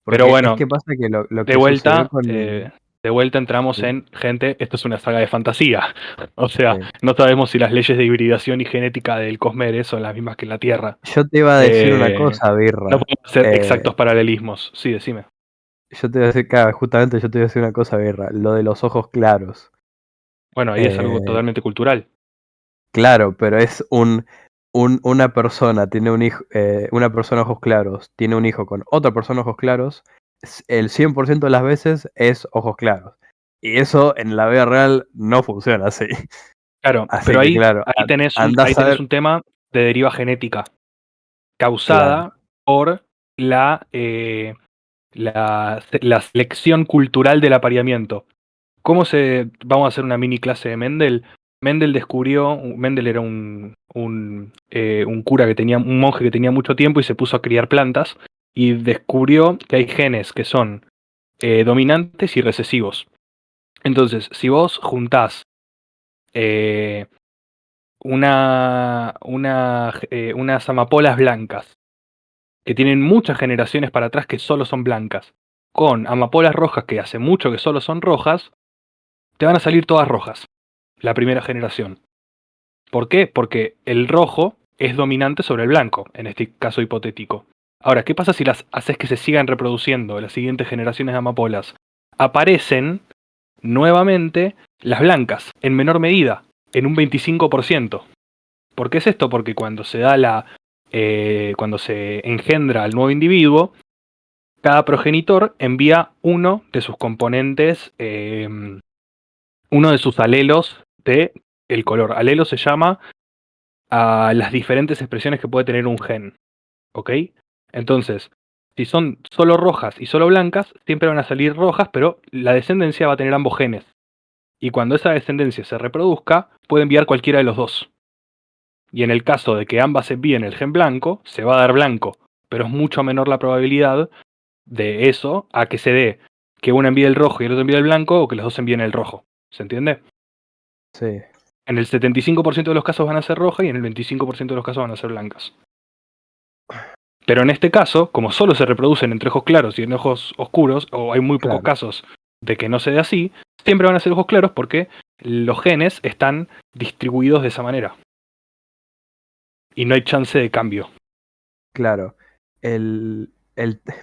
Porque bueno, es que pasa que lo de que sucedió vuelta, con... de vuelta entramos Sí. en, gente, esto es una saga de fantasía. O sea, Sí. no sabemos si las leyes de hibridación y genética del Cosmere son las mismas que en la Tierra. Yo te iba a decir una Eh, cosa, Birra. No podemos hacer exactos paralelismos. Sí, decime. Yo te iba a decir, claro, justamente yo te iba a decir una cosa, Birra. Lo de los ojos claros. Bueno, ahí es algo totalmente cultural. Claro, pero es una persona tiene un hijo, una persona ojos claros tiene un hijo con otra persona ojos claros, el 100% de las veces es ojos claros. Y eso en la vida real no funciona así. Claro, Así pero que ahí, claro, ahí tenés andás a ver, un tema de deriva genética claro, causada por la selección cultural del apareamiento. Vamos a hacer una mini clase de Mendel. Mendel era un cura que tenía, un monje que tenía mucho tiempo y se puso a criar plantas y descubrió que hay genes que son dominantes y recesivos. Entonces, si vos juntás unas amapolas blancas que tienen muchas generaciones para atrás que solo son blancas, con amapolas rojas que hace mucho que solo son rojas, te van a salir todas rojas, la primera generación. ¿Por qué? Porque el rojo es dominante sobre el blanco, en este caso hipotético. Ahora, ¿qué pasa si las haces que se sigan reproduciendo las siguientes generaciones de amapolas? Aparecen nuevamente las blancas, en menor medida, en un 25%. ¿Por qué es esto? Porque cuando se da cuando se engendra al nuevo individuo, cada progenitor envía uno de sus componentes, uno de sus alelos de el color. Alelo se llama a las diferentes expresiones que puede tener un gen. ¿Ok? Entonces, si son solo rojas y solo blancas, siempre van a salir rojas, pero la descendencia va a tener ambos genes. Y cuando esa descendencia se reproduzca, puede enviar cualquiera de los dos. Y en el caso de que ambas envíen el gen blanco, se va a dar blanco, pero es mucho menor la probabilidad de eso a que se dé que uno envíe el rojo y el otro envíe el blanco o que los dos envíen el rojo. ¿Se entiende? sí, En el 75% de los casos van a ser rojas y en el 25% de los casos van a ser blancas. Pero en este caso, como solo se reproducen entre ojos claros y en ojos oscuros, o hay muy pocos claro, casos de que no se dé así, siempre van a ser ojos claros porque los genes están distribuidos de esa manera. Y no hay chance de cambio. claro.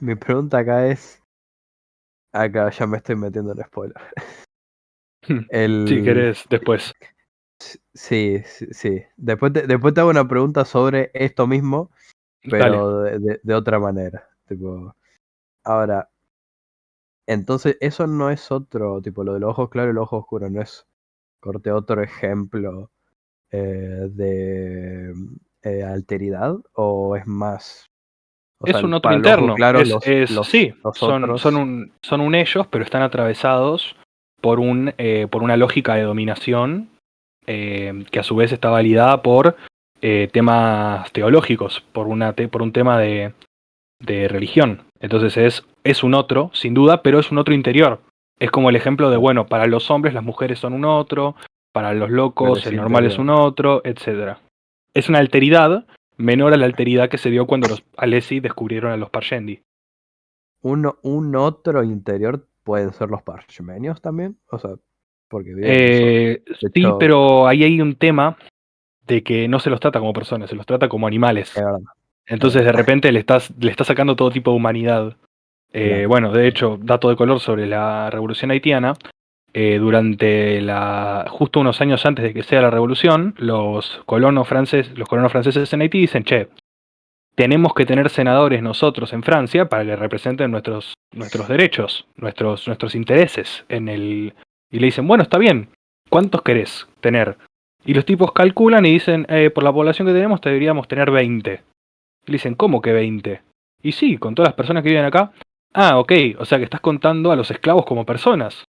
Mi pregunta acá es, acá ya me estoy metiendo en spoiler. Si querés, después. Sí. Después te hago una pregunta sobre esto mismo, Dale. pero de otra manera. Tipo, ahora, entonces eso no es otro, tipo, lo de los ojos claros y los ojos oscuros, no es corte otro ejemplo de alteridad, o es más, o sea, Es un otro para los ojos interno. claros Sí, los son otros, un ellos, pero están atravesados por una lógica de dominación que a su vez está validada por temas teológicos, por un tema de religión. Entonces es un otro, sin duda, pero es un otro interior. Es como el ejemplo de, bueno, para los hombres las mujeres son un otro, para los pero locos es el normal es interior. un otro, etc. Es una alteridad menor a la alteridad que se dio cuando los Alesi descubrieron a los Parshendi. Un otro interior pueden ser los parchmenios también, o sea, porque viven en sol. De Sí, hecho, pero ahí hay un tema de que no se los trata como personas, se los trata como animales. es verdad. Entonces de repente le estás sacando todo tipo de humanidad. Claro. Bueno, de hecho, dato de color sobre la revolución haitiana. Justo unos años antes de que sea la revolución, los colonos franceses en Haití dicen, che, tenemos que tener senadores nosotros en Francia para que representen nuestros derechos, nuestros intereses y le dicen, bueno, está bien, ¿cuántos querés tener? Y los tipos calculan y dicen, por la población que tenemos deberíamos tener 20. Y le dicen, ¿cómo que 20? Y sí, con todas las personas que viven acá. Ah, ok, o sea que estás contando a los esclavos como personas.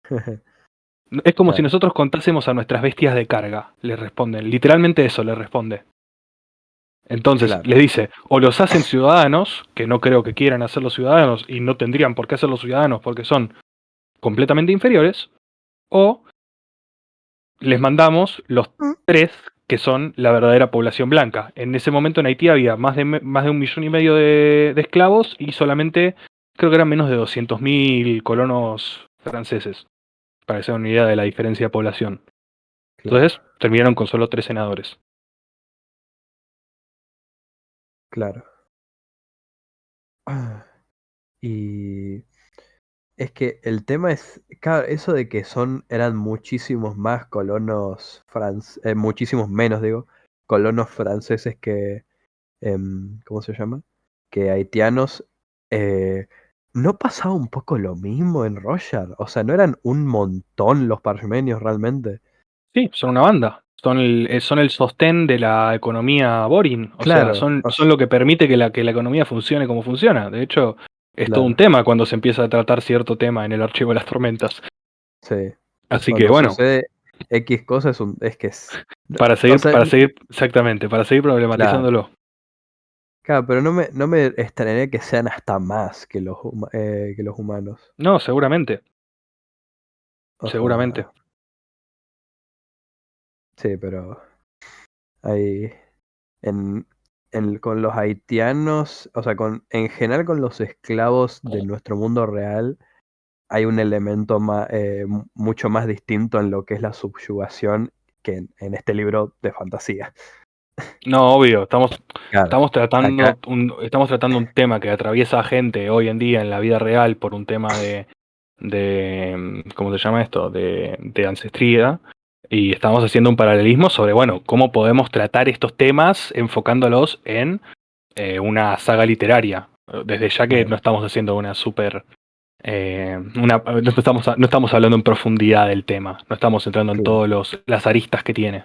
Es como si Claro. nosotros contásemos a nuestras bestias de carga, le responden. Literalmente eso le responde. Entonces, Claro. les dice, o los hacen ciudadanos, que no creo que quieran hacerlos ciudadanos y no tendrían por qué hacerlos ciudadanos porque son completamente inferiores, o les mandamos los 3 que son la verdadera población blanca. En ese momento en Haití había más de 1,5 millones de esclavos y solamente, creo que eran menos de 200.000 colonos franceses, para que se den una idea de la diferencia de población. Claro, Entonces, terminaron con solo 3 senadores. claro. Y es que el tema es, claro, eso de que eran muchísimos más muchísimos menos, digo, colonos franceses que, ¿cómo se llama? Que haitianos. eh, ¿No pasaba un poco lo mismo en Royal? O sea, ¿no eran un montón los parmenios realmente? Sí, son una banda. Son el sostén de la economía Boring. O sea, Claro, son lo que permite que la economía funcione como funciona. De hecho, es todo un claro, tema cuando se empieza a tratar cierto tema en el archivo de las tormentas. sí. Así que Cuando bueno, sucede X cosa es que es. O sea, exactamente, para seguir claro. problematizándolo. Claro, pero no me extrañaría que sean hasta más que los humanos. No, seguramente, O seguramente. sea, sí, pero hay en, con los haitianos, o sea, en general con los esclavos de nuestro mundo real, hay un elemento mucho más distinto en lo que es la subyugación que en este libro de fantasía. No, obvio, Claro, acá, estamos tratando un tema que atraviesa a gente hoy en día en la vida real por un tema ¿cómo se llama esto? De ancestría. Y estamos haciendo un paralelismo sobre, bueno, cómo podemos tratar estos temas enfocándolos en una saga literaria. Desde ya que claro, no estamos haciendo una super... no estamos hablando en profundidad del tema, no estamos entrando en claro. todas las aristas que tiene.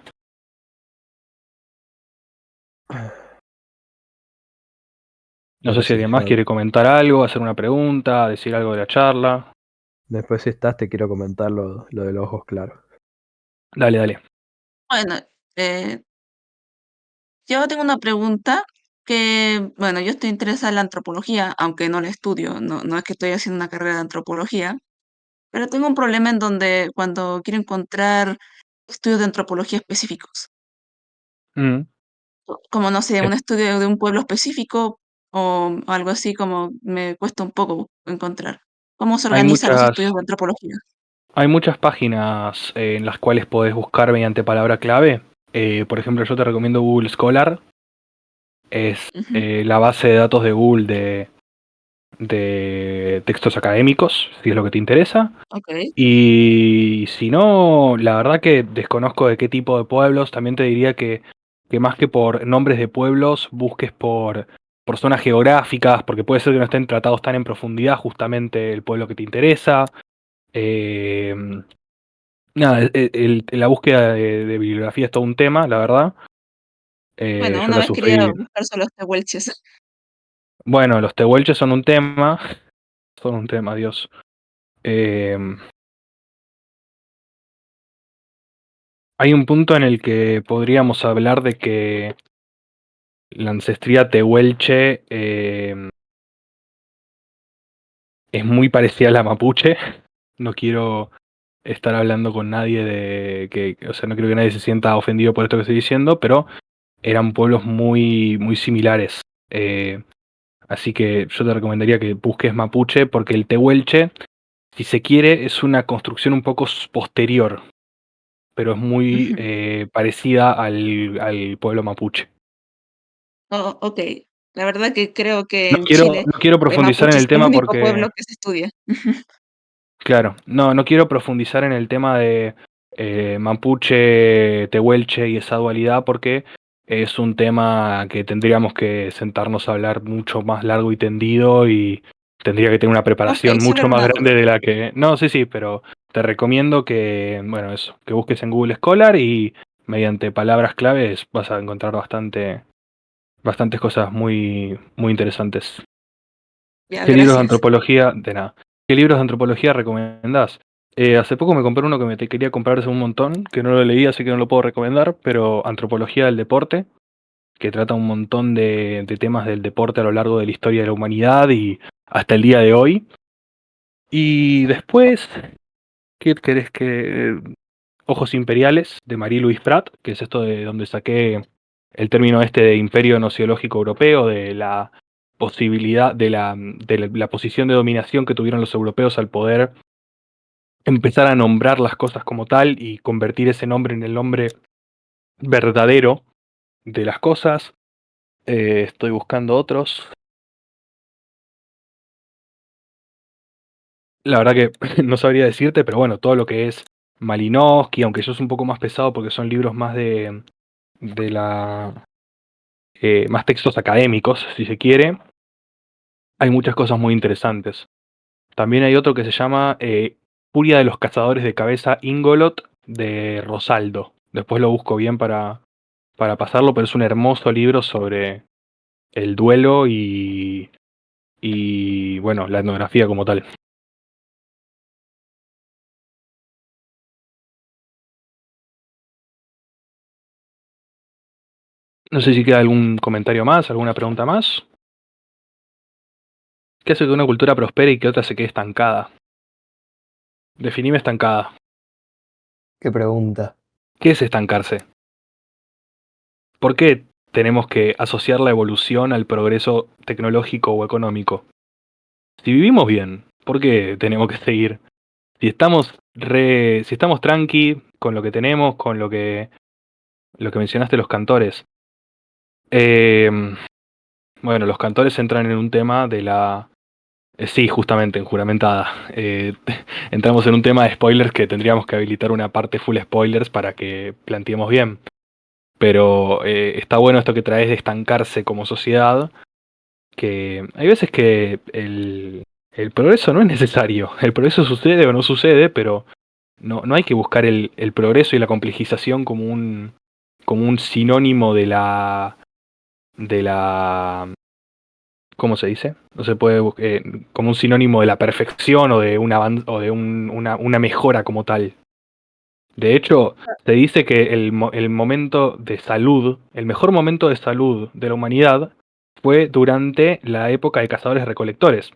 No sé Pero si sí, alguien más ya quiere comentar algo, hacer una pregunta, decir algo de la charla. después si estás te quiero comentar lo de los ojos claros. Dale, dale. Bueno, eh, yo tengo una pregunta que, bueno, yo estoy interesada en la antropología, aunque no la estudio, no es que estoy haciendo una carrera de antropología, pero tengo un problema en donde cuando quiero encontrar estudios de antropología específicos, Mm. como no sé, Eh, un estudio de un pueblo específico o algo así, como me cuesta un poco encontrar. ¿Cómo se Hay organizan los muchas, estudios de antropología? hay muchas páginas en las cuales podés buscar mediante palabra clave. Por ejemplo, yo te recomiendo Google Scholar. Es Ujú, la base de datos de Google de textos académicos, si es lo que te interesa. ok. Y si no, la verdad que desconozco de qué tipo de pueblos. También te diría que más que por nombres de pueblos, busques por zonas geográficas, porque puede ser que no estén tratados tan en profundidad justamente el pueblo que te interesa. Eh, Nada, la búsqueda de bibliografía es todo un tema, la verdad. Bueno, Yo una la vez quería sufrí. buscar solo tehuelches. Bueno, los tehuelches son un tema. Son un tema, Dios. Eh, Hay un punto en el que podríamos hablar de que la ancestría tehuelche es muy parecida a la mapuche. No quiero estar hablando con nadie o sea, no quiero que nadie se sienta ofendido por esto que estoy diciendo, pero eran pueblos muy, muy similares. Así que yo te recomendaría que busques mapuche, porque el tehuelche, si se quiere, es una construcción un poco posterior, pero es muy Ujú. parecida al pueblo mapuche. Oh, ok. La verdad que creo que en Chile No quiero el profundizar en mapuche es el el tema único porque, pueblo que se estudia. claro, no quiero profundizar en el tema de mapuche, tehuelche y esa dualidad porque es un tema que tendríamos que sentarnos a hablar mucho más largo y tendido y tendría que tener una Ok, preparación solo mucho era más una duda. grande de la que... No, sí, sí, pero te recomiendo que, bueno, eso, que busques en Google Scholar y mediante palabras claves vas a encontrar bastantes cosas muy, muy interesantes. Ya, ¿Qué libros de gracias. antropología? De nada. ¿Qué libros de antropología recomendás? Hace poco me compré uno que te quería comprar hace un montón, que no lo leí, así que no lo puedo recomendar, pero Antropología del Deporte. que trata un montón de temas del deporte a lo largo de la historia de la humanidad y hasta el día de hoy. Y después, ¿qué querés que...? Ojos Imperiales, de Marie-Louise Prat, que es esto de donde saqué el término este de imperio nociológico europeo, de la posibilidad, de la posición de dominación que tuvieron los europeos al poder empezar a nombrar las cosas como tal y convertir ese nombre en el nombre verdadero de las cosas. Estoy buscando otros. La verdad que no sabría decirte, pero bueno, todo lo que es Malinowski, aunque eso es un poco más pesado porque son libros más de la más textos académicos, si se quiere, hay muchas cosas muy interesantes. También hay otro que se llama Furia de los Cazadores de Cabeza Ingolot, de Rosaldo. Después lo busco bien para pasarlo, pero es un hermoso libro sobre el duelo y bueno, la etnografía como tal. No sé si queda algún comentario más, alguna pregunta más. ¿Qué hace que una cultura prospere y que otra se quede estancada? Definime estancada. ¿Qué pregunta? ¿Qué es estancarse? ¿Por qué tenemos que asociar la evolución al progreso tecnológico o económico? Si vivimos bien, ¿por qué tenemos que seguir? Si estamos si estamos tranqui con lo que tenemos, con lo que mencionaste los cantores. Bueno, los cantores entran en un tema de la... sí, justamente, en juramentada. Entramos en un tema de spoilers que tendríamos que habilitar una parte full spoilers para que planteemos bien. Pero está bueno esto que traes de estancarse como sociedad, que hay veces que el progreso no es necesario. El progreso sucede o no sucede, pero no hay que buscar el progreso y la complejización como un sinónimo de la... ¿Cómo se dice? No se puede como un sinónimo de la perfección o de una mejora como tal. De hecho, se dice que el momento de salud, el mejor momento de salud de la humanidad fue durante la época de cazadores-recolectores.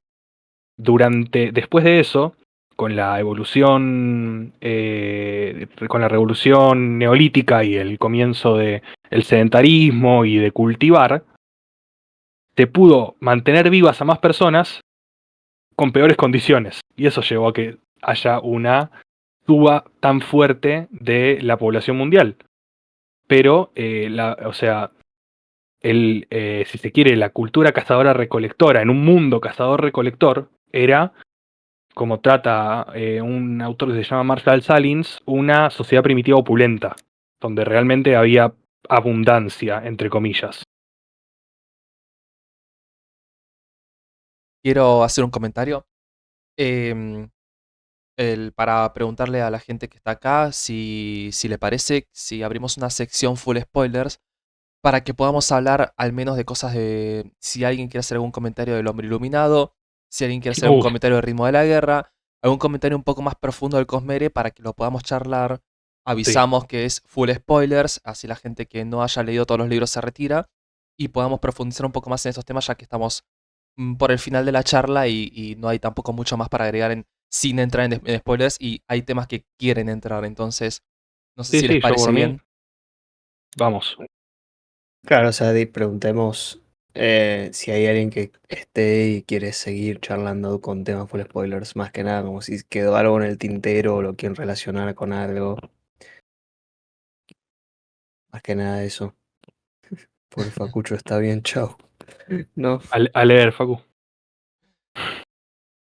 Después de eso, con la evolución, con la revolución neolítica y el comienzo del sedentarismo y de cultivar, se pudo mantener vivas a más personas con peores condiciones. Y eso llevó a que haya una suba tan fuerte de la población mundial. Pero, o sea, si se quiere, la cultura cazadora-recolectora en un mundo cazador-recolector era, como trata un autor que se llama Marshall Salins, una sociedad primitiva opulenta, donde realmente había abundancia, entre comillas. Quiero hacer un comentario para preguntarle a la gente que está acá si le parece, si abrimos una sección full spoilers para que podamos hablar al menos de cosas de si alguien quiere hacer algún comentario del Hombre Iluminado, si alguien quiere hacer algún comentario del Ritmo de la Guerra, algún comentario un poco más profundo del Cosmere para que lo podamos charlar. Avisamos que es full spoilers, así la gente que no haya leído todos los libros se retira y podamos profundizar un poco más en estos temas ya que estamos por el final de la charla y no hay tampoco mucho más para agregar sin entrar en spoilers y hay temas que quieren entrar, entonces no sé si les parece bien. Vamos. Claro, o sea, preguntemos si hay alguien que esté y quiere seguir charlando con temas full spoilers, más que nada, como si quedó algo en el tintero o lo quieren relacionar con algo. Más que nada eso. Por Facucho está bien, chao. No. A leer, Facu.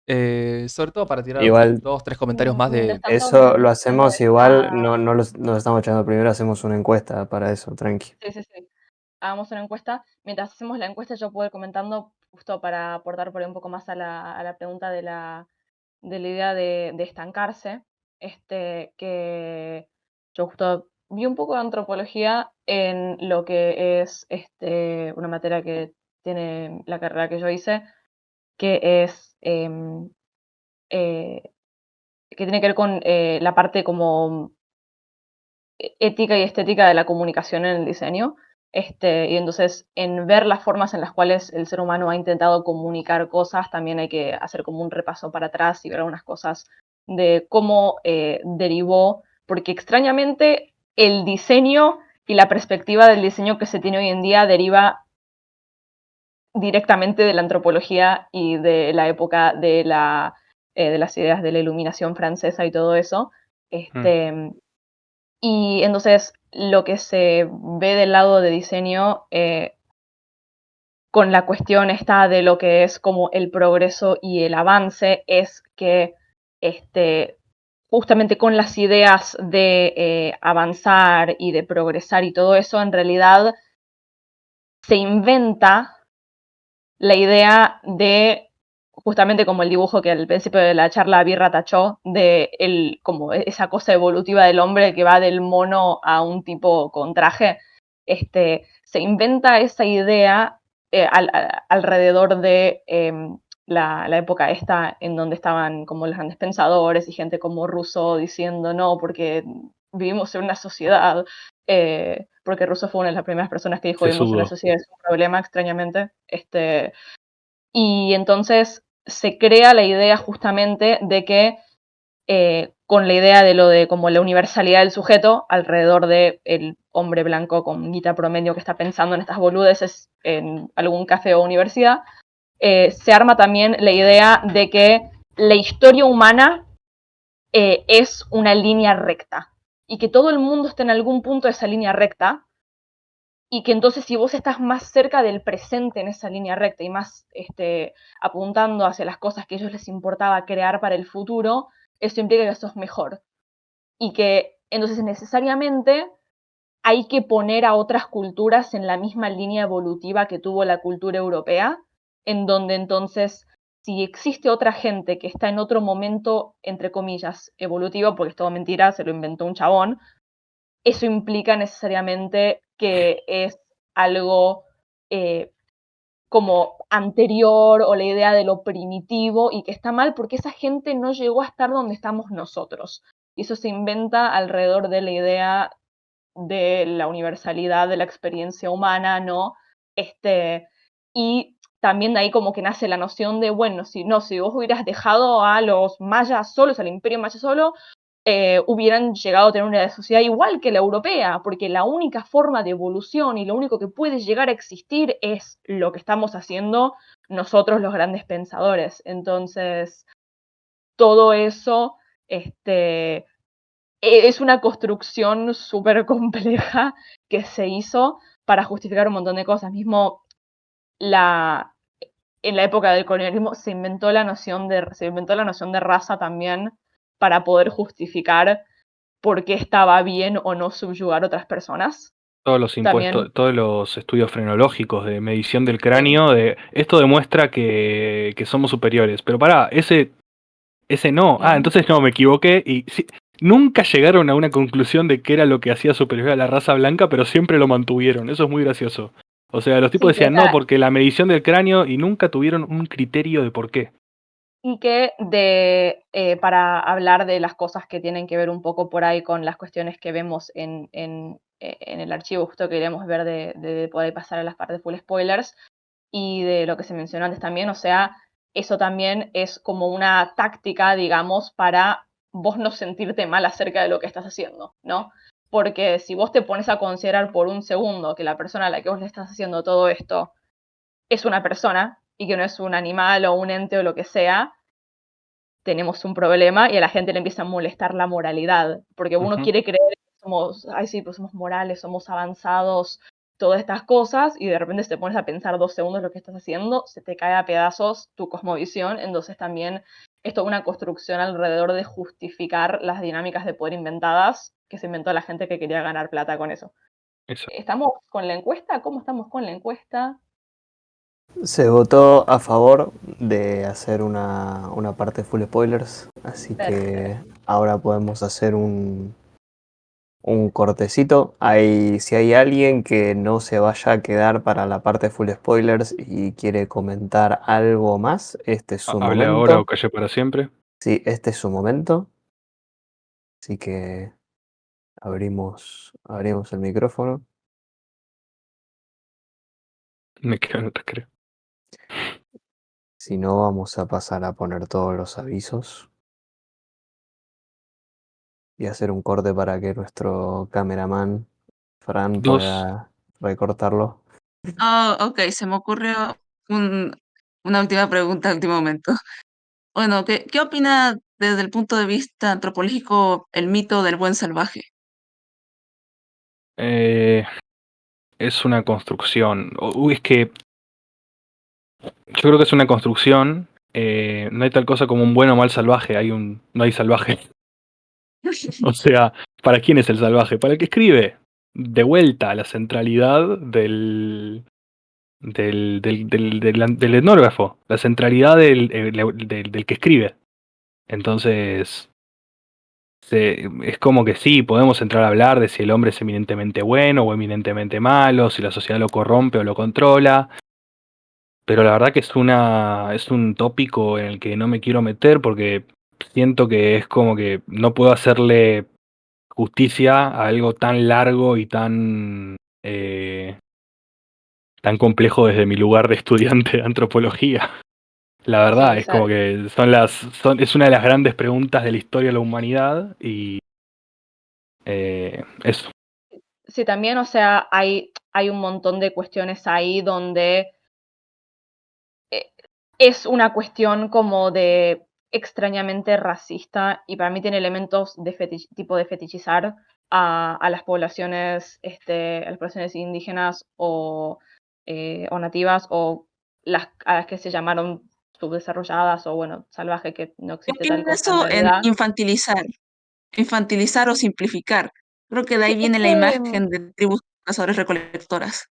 Sobre todo para tirar Igual 2, 3 comentarios más de... eso lo hacemos igual, no nos estamos echando primero, hacemos una encuesta para eso, tranqui. Sí. Hagamos una encuesta. Mientras hacemos la encuesta, yo puedo ir comentando, justo para aportar por ahí un poco más a la pregunta de la idea de estancarse. Que yo justo vi un poco de antropología en lo que es una materia que tiene la carrera que yo hice, que es que tiene que ver con la parte como ética y estética de la comunicación en el diseño. Y entonces, en ver las formas en las cuales el ser humano ha intentado comunicar cosas, también hay que hacer como un repaso para atrás y ver algunas cosas de cómo derivó, porque extrañamente el diseño y la perspectiva del diseño que se tiene hoy en día deriva directamente de la antropología y de la época de las ideas de la Iluminación francesa y todo eso. Y entonces lo que se ve del lado de diseño con la cuestión esta de lo que es como el progreso y el avance es que justamente con las ideas de avanzar y de progresar y todo eso, en realidad se inventa la idea de, justamente como el dibujo que al principio de la charla Birra tachó, de como esa cosa evolutiva del hombre que va del mono a un tipo con traje, se inventa esa idea alrededor de la época esta en donde estaban como los grandes pensadores y gente como Rousseau diciendo no, porque vivimos en una sociedad, porque Rousseau fue una de las primeras personas que dijo vivimos en una sociedad, es un problema extrañamente, y entonces se crea la idea justamente de que con la idea de lo de como la universalidad del sujeto alrededor del hombre blanco con guita promedio que está pensando en estas boludeces en algún café o universidad, se arma también la idea de que la historia humana es una línea recta y que todo el mundo está en algún punto de esa línea recta y que entonces si vos estás más cerca del presente en esa línea recta y más apuntando hacia las cosas que a ellos les importaba crear para el futuro, eso implica que sos mejor. Y que entonces necesariamente hay que poner a otras culturas en la misma línea evolutiva que tuvo la cultura europea, en donde entonces si existe otra gente que está en otro momento, entre comillas, evolutivo, porque es todo mentira, se lo inventó un chabón, eso implica necesariamente que es algo como anterior o la idea de lo primitivo y que está mal porque esa gente no llegó a estar donde estamos nosotros. Y eso se inventa alrededor de la idea de la universalidad de la experiencia humana, ¿no? Y también de ahí como que nace la noción de, bueno, si vos hubieras dejado a los mayas solos, al imperio maya solo, hubieran llegado a tener una sociedad igual que la europea, porque la única forma de evolución y lo único que puede llegar a existir es lo que estamos haciendo nosotros los grandes pensadores. Entonces, todo eso es una construcción súper compleja que se hizo para justificar un montón de cosas. Mismo en la época del colonialismo se inventó la noción de raza también para poder justificar por qué estaba bien o no subyugar a otras personas. Todos los impuestos, También, todos los estudios frenológicos de medición del sí, cráneo, esto demuestra que somos superiores. Pero pará, ese no. Ah, entonces no, me equivoqué. Y sí, nunca llegaron a una conclusión de qué era lo que hacía superior a la raza blanca, pero siempre lo mantuvieron. Eso es muy gracioso. O sea, los tipos sí, que decían no, porque la medición del cráneo y nunca tuvieron un criterio de por qué. y que para hablar de las cosas que tienen que ver un poco por ahí con las cuestiones que vemos en el archivo, justo que queremos ver de por ahí pasar a las partes full spoilers, y de lo que se mencionó antes también, o sea, eso también es como una táctica, digamos, para vos no sentirte mal acerca de lo que estás haciendo, ¿no? Porque si vos te pones a considerar por un segundo que la persona a la que vos le estás haciendo todo esto es una persona y que no es un animal o un ente o lo que sea, tenemos un problema y a la gente le empieza a molestar la moralidad, porque uno quiere creer que somos, ay sí, pues somos morales, somos avanzados, todas estas cosas, y de repente si te pones a pensar 2 segundos lo que estás haciendo, se te cae a pedazos tu cosmovisión, entonces también es toda una construcción alrededor de justificar las dinámicas de poder inventadas que se inventó la gente que quería ganar plata con eso. Eso. ¿Estamos con la encuesta? ¿Cómo estamos con la encuesta? Se votó a favor de hacer una parte full spoilers, así que ahora podemos hacer un cortecito. Si hay alguien que no se vaya a quedar para la parte full spoilers y quiere comentar algo más, este es su Hable ahora o momento. calle para siempre. Sí, este es su momento. Así que abrimos el micrófono. Me quedo en el recreo. Si no, vamos a pasar a poner todos los avisos y hacer un corte para que nuestro cameraman, Fran, Dos. pueda recortarlo. Ok, se me ocurrió un- una última pregunta al último momento. Bueno, ¿qué opina desde el punto de vista antropológico el mito del buen salvaje? Eh, es una construcción. Es que yo creo que es una construcción. No hay tal cosa como un buen o mal salvaje. No hay salvaje. O sea, ¿para quién es el salvaje? Para el que escribe. De vuelta a la centralidad del etnógrafo. La centralidad del que escribe. Entonces, es como que sí, podemos entrar a hablar de si el hombre es eminentemente bueno o eminentemente malo, si la sociedad lo corrompe o lo controla. Pero la verdad que es un tópico en el que no me quiero meter porque siento que es como que no puedo hacerle justicia a algo tan largo y tan complejo desde mi lugar de estudiante de antropología. La verdad, Sí, es como que es una de las grandes preguntas de la historia de la humanidad y eso. sí, también, o sea, hay un montón de cuestiones ahí donde es una cuestión como de extrañamente racista y para mí tiene elementos de tipo de fetichizar a las poblaciones, a las poblaciones indígenas o nativas o a las que se llamaron subdesarrolladas o bueno, salvaje, que no ¿Qué existe tal opinan de cosa en eso en realidad. infantilizar o simplificar? Creo que de Sí, ahí es viene la que imagen de tribus cazadores recolectoras.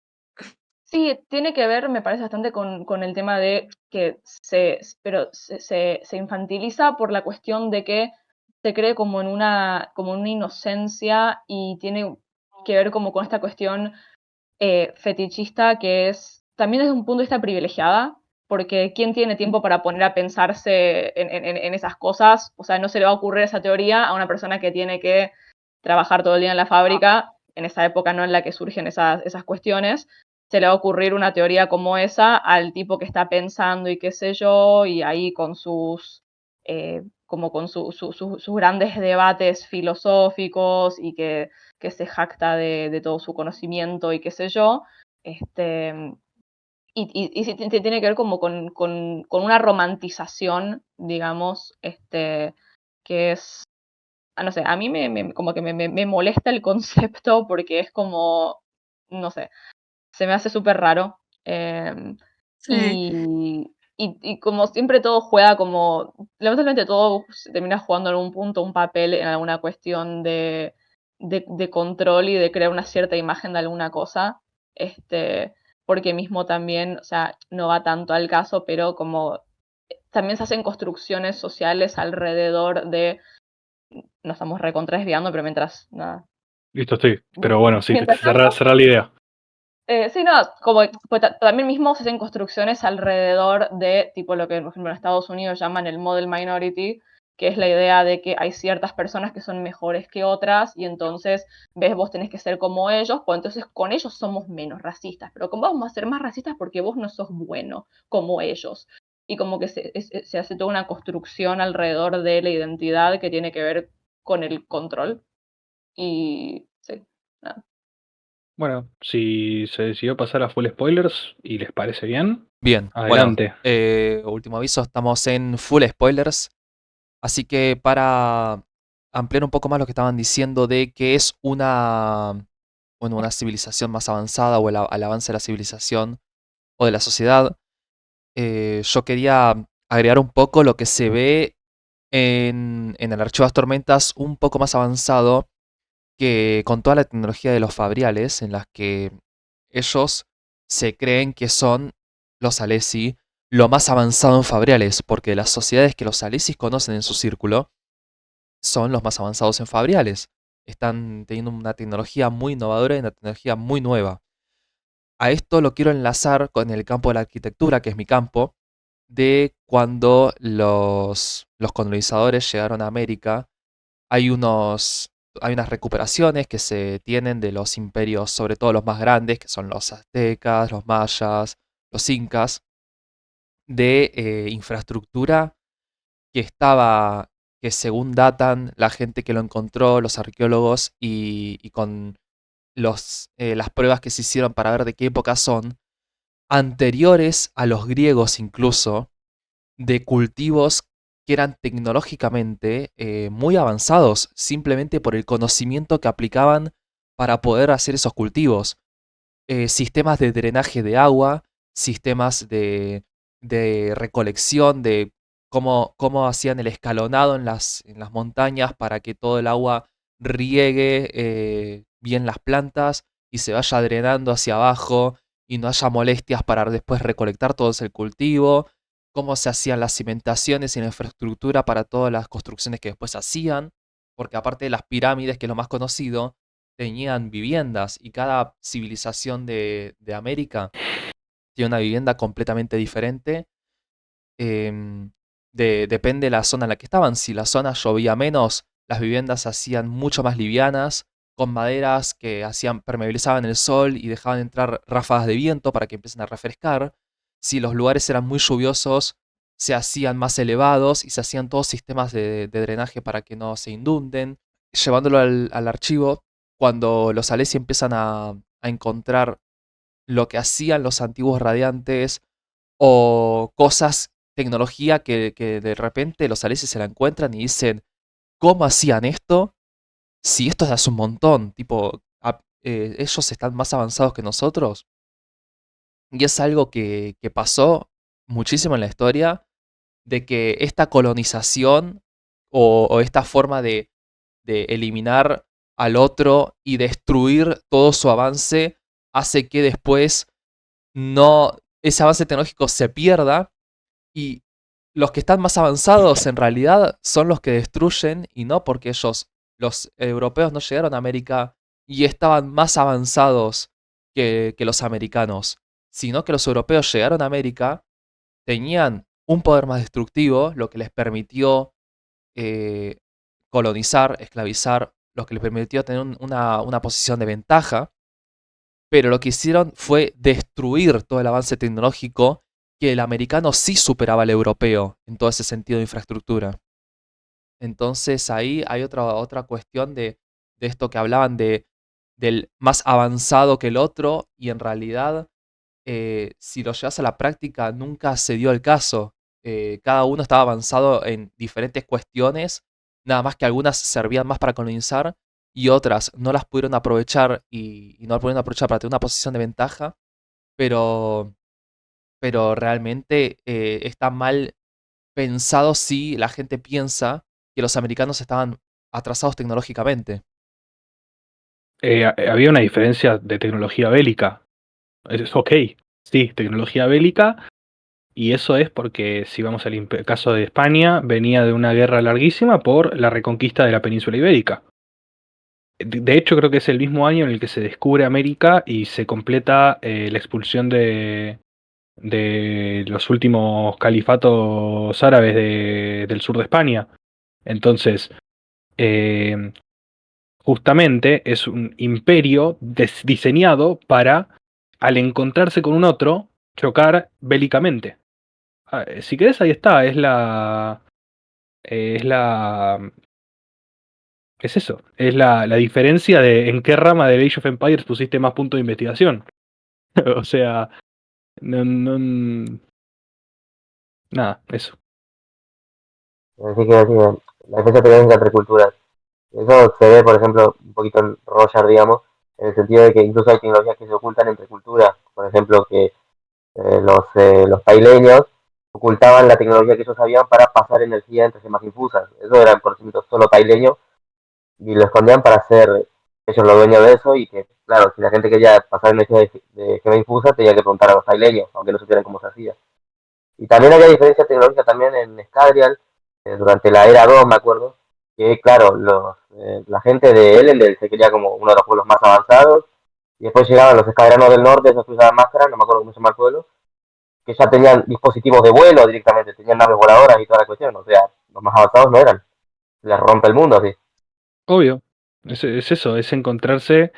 sí, tiene que ver, me parece bastante con el tema de que pero se infantiliza por la cuestión de que se cree como en una inocencia y tiene que ver como con esta cuestión fetichista que es también desde un punto de vista privilegiada, porque ¿quién tiene tiempo para poner a pensarse en esas cosas? O sea, no se le va a ocurrir esa teoría a una persona que tiene que trabajar todo el día en la fábrica, en esa época no en la que surgen esas cuestiones, se le va a ocurrir una teoría como esa al tipo que está pensando y qué sé yo, y ahí con como con sus grandes debates filosóficos y que se jacta de todo su conocimiento y qué sé yo, y sí tiene que ver como con una romantización, digamos, que es, no sé, a mí como que me molesta el concepto porque es como, no sé, se me hace súper raro. Sí. Y como siempre todo juega como, lamentablemente todo se termina jugando en algún punto un papel en alguna cuestión de control y de crear una cierta imagen de alguna cosa, porque mismo también, o sea, no va tanto al caso, pero como también se hacen construcciones sociales alrededor de, nos estamos recontra desviando, pero mientras, nada, Listo, estoy. Pero bueno, sí, mientras cerrar tanto, la idea. sí, no, como pues, también mismo se hacen construcciones alrededor de tipo lo que, por ejemplo, en Estados Unidos llaman el model minority, que es la idea de que hay ciertas personas que son mejores que otras y entonces, ves, vos tenés que ser como ellos, pues entonces con ellos somos menos racistas, pero con vos vamos a ser más racistas porque vos no sos bueno como ellos. Y como que se hace toda una construcción alrededor de la identidad que tiene que ver con el control. Y sí, nada. Bueno, si se decidió pasar a full spoilers y les parece bien, Bien, bueno, adelante. último aviso, estamos en full spoilers, así que para ampliar un poco más lo que estaban diciendo de que es una civilización más avanzada o el avance de la civilización o de la sociedad, yo quería agregar un poco lo que se ve en el archivo de las tormentas un poco más avanzado que con toda la tecnología de los fabriales en las que ellos se creen que son los Alesi lo más avanzado en fabriales, porque las sociedades que los Alesis conocen en su círculo son los más avanzados en fabriales. Están teniendo una tecnología muy innovadora y una tecnología muy nueva. A esto lo quiero enlazar con el campo de la arquitectura, que es mi campo, de cuando los colonizadores llegaron a América. Hay unos hay unas recuperaciones que se tienen de los imperios, sobre todo los más grandes, que son los aztecas, los mayas, los incas, de infraestructura que estaba, que según datan la gente que lo encontró, los arqueólogos, y con las pruebas que se hicieron para ver de qué época son, anteriores a los griegos incluso, de cultivos que eran tecnológicamente muy avanzados, simplemente por el conocimiento que aplicaban para poder hacer esos cultivos. Sistemas de drenaje de agua, sistemas de recolección, de cómo hacían el escalonado en las montañas para que todo el agua riegue bien las plantas y se vaya drenando hacia abajo y no haya molestias para después recolectar todo ese cultivo, cómo se hacían las cimentaciones y la infraestructura para todas las construcciones que después hacían, porque aparte de las pirámides, que es lo más conocido, tenían viviendas y cada civilización de América tiene una vivienda completamente diferente. Depende de la zona en la que estaban. Si la zona llovía menos, las viviendas se hacían mucho más livianas, con maderas que permeabilizaban el sol y dejaban entrar ráfagas de viento para que empiecen a refrescar. Si los lugares eran muy lluviosos, se hacían más elevados y se hacían todos sistemas de drenaje para que no se inunden. Llevándolo al archivo, cuando los Alessi empiezan a encontrar lo que hacían los antiguos radiantes o cosas, tecnología que de repente los Alessi se la encuentran y dicen, ¿cómo hacían esto? Si esto es de hace un montón, tipo, ellos están más avanzados que nosotros. Y es algo que pasó muchísimo en la historia, de que esta colonización o esta forma de eliminar al otro y destruir todo su avance hace que después ese avance tecnológico se pierda y los que están más avanzados en realidad son los que destruyen y no porque los europeos no llegaron a América y estaban más avanzados que los americanos, sino que los europeos llegaron a América, tenían un poder más destructivo, lo que les permitió eh, colonizar, esclavizar, lo que les permitió tener una posición de ventaja, pero lo que hicieron fue destruir todo el avance tecnológico que el americano sí superaba al europeo en todo ese sentido de infraestructura. Entonces ahí hay otra cuestión de esto que hablaban del más avanzado que el otro y en realidad si lo llevas a la práctica nunca se dio el caso. Cada uno estaba avanzado en diferentes cuestiones, nada más que algunas servían más para colonizar y otras no las pudieron aprovechar y no las pudieron aprovechar para tener una posición de ventaja, pero, pero realmente está mal pensado si la gente piensa que los americanos estaban atrasados tecnológicamente. Había una diferencia de tecnología bélica. Es ok, sí, tecnología bélica. Y eso es porque, si vamos al caso de España, venía de una guerra larguísima por la reconquista de la península ibérica. De hecho, creo que es el mismo año en el que se descubre América y se completa la expulsión de los últimos califatos árabes del sur de España. Entonces, justamente es un imperio diseñado para, al encontrarse con un otro, chocar bélicamente. Si querés, ahí está, es la diferencia de en qué rama de Age of Empires pusiste más puntos de investigación. O sea, nada, eso. Así que decir, la defensa tecnológica entre culturas. Eso se ve, por ejemplo, un poquito en Roger, digamos, en el sentido de que incluso hay tecnologías que se ocultan entre culturas. Por ejemplo, que los paileños ocultaban la tecnología que ellos sabían para pasar energía entre gemas infusas. Eso era el conocimiento solo paileño y lo escondían para ser ellos los dueños de eso y que, claro, si la gente quería pasar energía de gema infusa, tenía que preguntar a los paileños, aunque no supieran cómo se hacía. Y también había diferencia tecnológica también en Scadrial, durante la era 2, me acuerdo, que claro, la gente de Elendel se quería como uno de los pueblos más avanzados, y después llegaban los escadranos del norte, esos que usaban máscara, no me acuerdo cómo se llama el pueblo, que ya tenían dispositivos de vuelo directamente, tenían naves voladoras y toda la cuestión, o sea, los más avanzados no eran, les rompe el mundo así. Obvio. Es eso, es encontrarse,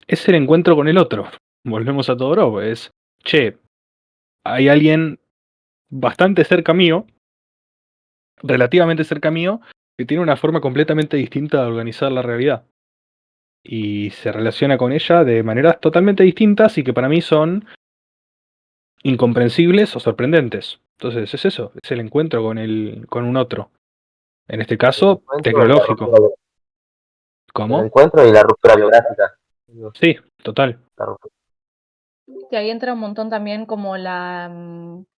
es el encuentro con el otro. Volvemos a Todorov, es, che, hay alguien bastante cerca mío, relativamente cerca mío, que tiene una forma completamente distinta de organizar la realidad. Y se relaciona con ella de maneras totalmente distintas y que para mí son incomprensibles o sorprendentes. Entonces es eso, es el encuentro con un otro. En este El caso, encuentro y la tecnológico. ruptura, el ¿Cómo? encuentro y la ruptura biográfica. Digo, Sí, total. la ruptura. Que ahí entra un montón también como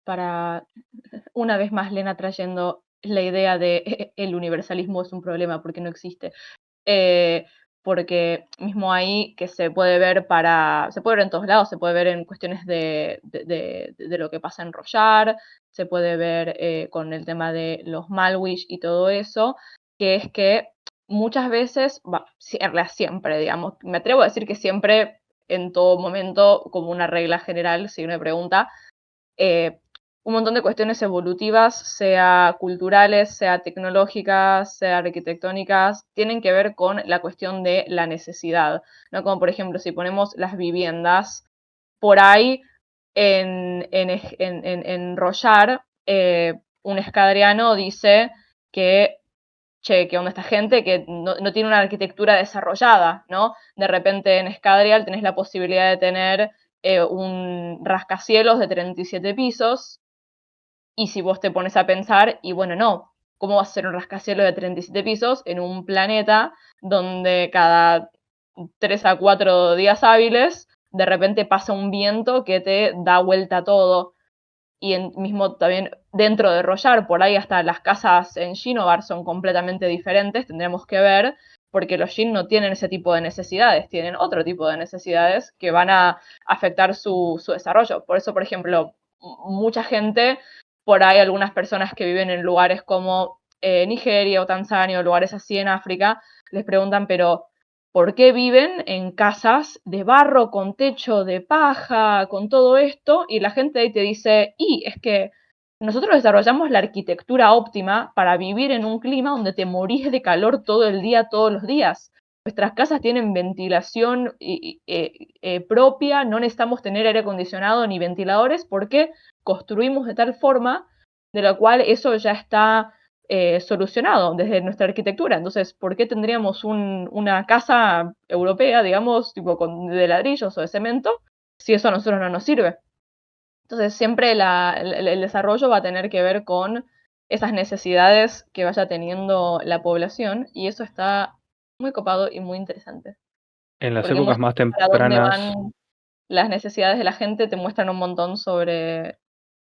para, una vez más, Lena trayendo la idea de el universalismo es un problema porque no existe. Porque mismo ahí que se puede ver se puede ver en todos lados, se puede ver en cuestiones de lo que pasa en Royar, se puede ver con el tema de los Malwish y todo eso, que es que muchas veces, en realidad siempre, digamos, me atrevo a decir que siempre, en todo momento, como una regla general, si uno me pregunta, un montón de cuestiones evolutivas, sea culturales, sea tecnológicas, sea arquitectónicas, tienen que ver con la cuestión de la necesidad, ¿no? Como por ejemplo, si ponemos las viviendas, por ahí en Royar, un escadriano dice que, che, ¿qué onda esta gente que no tiene una arquitectura desarrollada, ¿no? De repente en Escadrial tenés la posibilidad de tener un rascacielos de 37 pisos, y si vos te pones a pensar, y bueno, no, ¿cómo va a ser un rascacielos de 37 pisos en un planeta donde cada 3 a 4 días hábiles de repente pasa un viento que te da vuelta todo? Y mismo también dentro de Royar, por ahí hasta las casas en Shinobar son completamente diferentes, tendremos que ver, porque los Shin no tienen ese tipo de necesidades, tienen otro tipo de necesidades que van a afectar su desarrollo. Por eso, por ejemplo, mucha gente, por ahí algunas personas que viven en lugares como Nigeria o Tanzania o lugares así en África, les preguntan, pero ¿por qué viven en casas de barro, con techo de paja, con todo esto? Y la gente ahí te dice, y es que nosotros desarrollamos la arquitectura óptima para vivir en un clima donde te morís de calor todo el día, todos los días. Nuestras casas tienen ventilación propia, no necesitamos tener aire acondicionado ni ventiladores porque construimos de tal forma de la cual eso ya está solucionado desde nuestra arquitectura. Entonces, ¿por qué tendríamos una casa europea, digamos, tipo de ladrillos o de cemento, si eso a nosotros no nos sirve? Entonces, siempre el desarrollo va a tener que ver con esas necesidades que vaya teniendo la población, y eso está muy copado y muy interesante. En las Porque épocas muestra más para dónde tempranas, van las necesidades de la gente, te muestran un montón sobre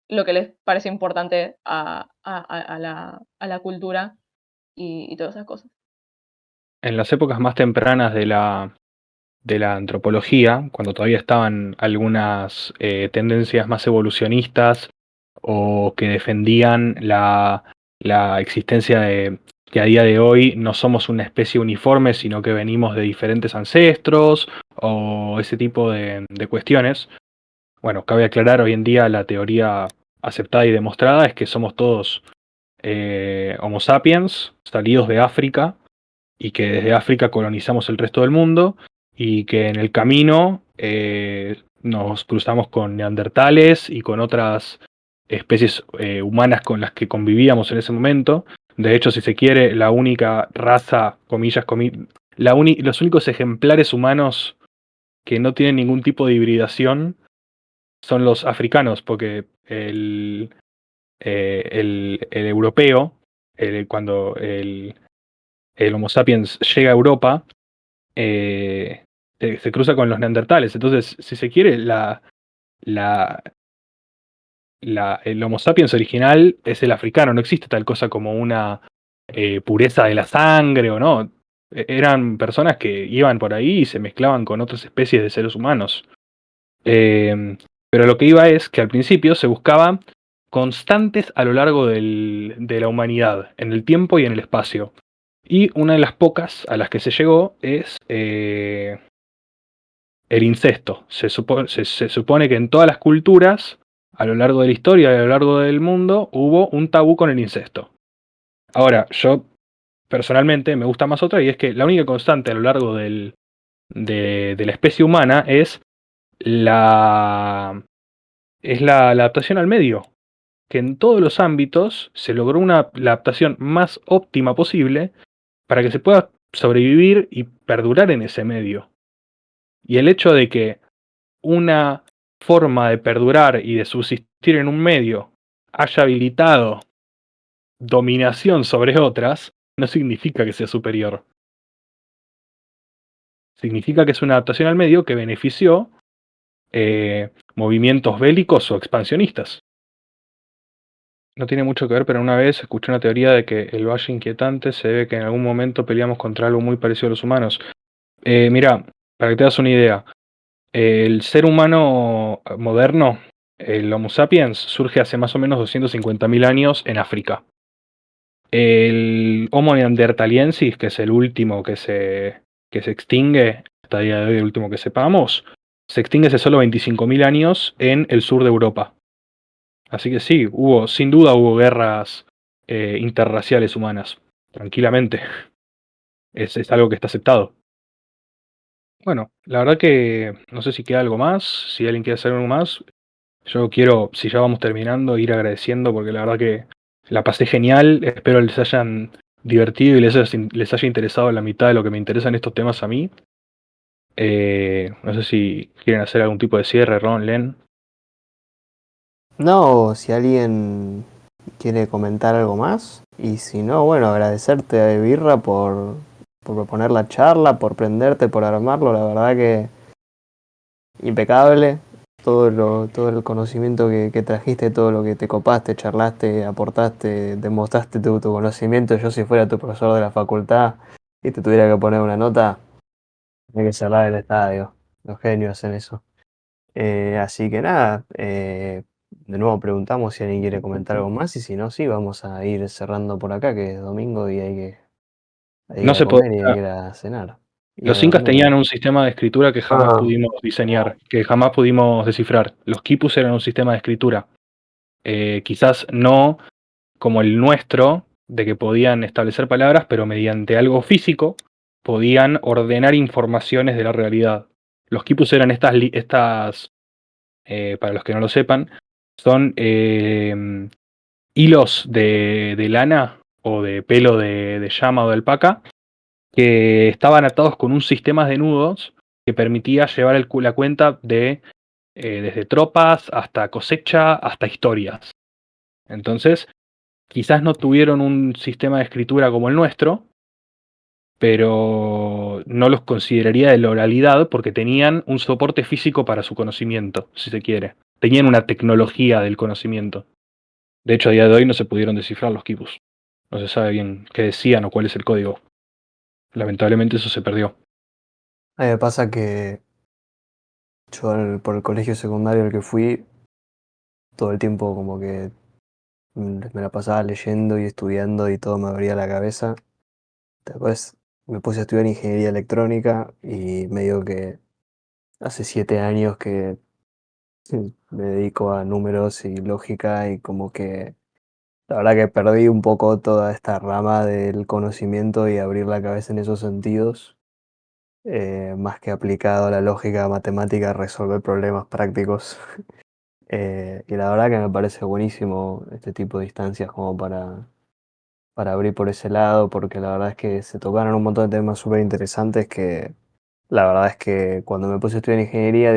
lo que les parece importante a la cultura y todas esas cosas. en las épocas más tempranas de la antropología, cuando todavía estaban algunas tendencias más evolucionistas o que defendían la existencia de que a día de hoy no somos una especie uniforme, sino que venimos de diferentes ancestros o ese tipo de cuestiones. Bueno, cabe aclarar, hoy en día la teoría aceptada y demostrada es que somos todos Homo sapiens, salidos de África, y que desde África colonizamos el resto del mundo, y que en el camino nos cruzamos con neandertales y con otras especies humanas con las que convivíamos en ese momento. De hecho, si se quiere, la única raza, comillas, los únicos ejemplares humanos que no tienen ningún tipo de hibridación son los africanos, porque el europeo, cuando el Homo sapiens llega a Europa, se cruza con los neandertales. Entonces, si se quiere, la, el Homo sapiens original es el africano. No existe tal cosa como una pureza de la sangre o no. Eran personas que iban por ahí y se mezclaban con otras especies de seres humanos. Pero lo que iba es que al principio se buscaba constantes a lo largo de la humanidad, en el tiempo y en el espacio. Y una de las pocas a las que se llegó es el incesto. Se supone que en todas las culturas, a lo largo de la historia y a lo largo del mundo, hubo un tabú con el incesto. Ahora, yo personalmente me gusta más otra, y es que la única constante a lo largo de la especie humana es la adaptación al medio, que en todos los ámbitos se logró la adaptación más óptima posible para que se pueda sobrevivir y perdurar en ese medio. Y el hecho de que una forma de perdurar y de subsistir en un medio haya habilitado dominación sobre otras, no significa que sea superior. Significa que es una adaptación al medio que benefició movimientos bélicos o expansionistas. No tiene mucho que ver, pero una vez escuché una teoría de que el Valle Inquietante se debe que en algún momento peleamos contra algo muy parecido a los humanos. Mira, para que te das una idea, el ser humano moderno, el Homo sapiens, surge hace más o menos 250.000 años en África. El Homo neanderthaliensis, que es el último que se extingue, hasta el día de hoy el último que sepamos, se extingue hace solo 25.000 años en el sur de Europa. Así que sí, sin duda hubo guerras interraciales humanas, tranquilamente. Es algo que está aceptado. Bueno, la verdad que no sé si queda algo más, si alguien quiere hacer algo más. Yo quiero, si ya vamos terminando, ir agradeciendo porque la verdad que la pasé genial. Espero les hayan divertido y les haya interesado la mitad de lo que me interesan estos temas a mí. No sé si quieren hacer algún tipo de cierre, Ron, Len. No, si alguien quiere comentar algo más. Y si no, bueno, agradecerte, Birra, por proponer la charla, por prenderte, por armarlo. La verdad que impecable. Todo el conocimiento que trajiste, todo lo que te copaste, charlaste, aportaste, demostraste tu conocimiento. Yo, si fuera tu profesor de la facultad y te tuviera que poner una nota, tendría que cerrar el estadio. Los genios hacen eso. Así que nada, de nuevo preguntamos si alguien quiere comentar algo más, y si no, sí, vamos a ir cerrando por acá, que es domingo y hay que ir No a se comer y hay que podía. ir a cenar y a Los incas dormir. tenían un sistema de escritura que jamás pudimos diseñar, que jamás pudimos descifrar. Los quipus eran un sistema de escritura. Quizás no como el nuestro, de que podían establecer palabras, pero mediante algo físico podían ordenar informaciones de la realidad. Los quipus eran estas para los que no lo sepan, son hilos de lana o de pelo de llama o de alpaca que estaban atados con un sistema de nudos que permitía llevar la cuenta de desde tropas hasta cosecha hasta historias. Entonces, quizás no tuvieron un sistema de escritura como el nuestro, pero no los consideraría de la oralidad porque tenían un soporte físico para su conocimiento, si se quiere. Tenían una tecnología del conocimiento. De hecho, a día de hoy no se pudieron descifrar los quipus. No se sabe bien qué decían o cuál es el código. Lamentablemente eso se perdió. A mí me pasa que yo por el colegio secundario al que fui, todo el tiempo como que me la pasaba leyendo y estudiando y todo me abría la cabeza. Después me puse a estudiar ingeniería electrónica y medio que hace 7 años que me dedico a números y lógica, y como que la verdad que perdí un poco toda esta rama del conocimiento y abrir la cabeza en esos sentidos, más que aplicado a la lógica matemática, resolver problemas prácticos. Y la verdad que me parece buenísimo este tipo de instancias como para abrir por ese lado, porque la verdad es que se tocaron un montón de temas súper interesantes que la verdad es que cuando me puse a estudiar ingeniería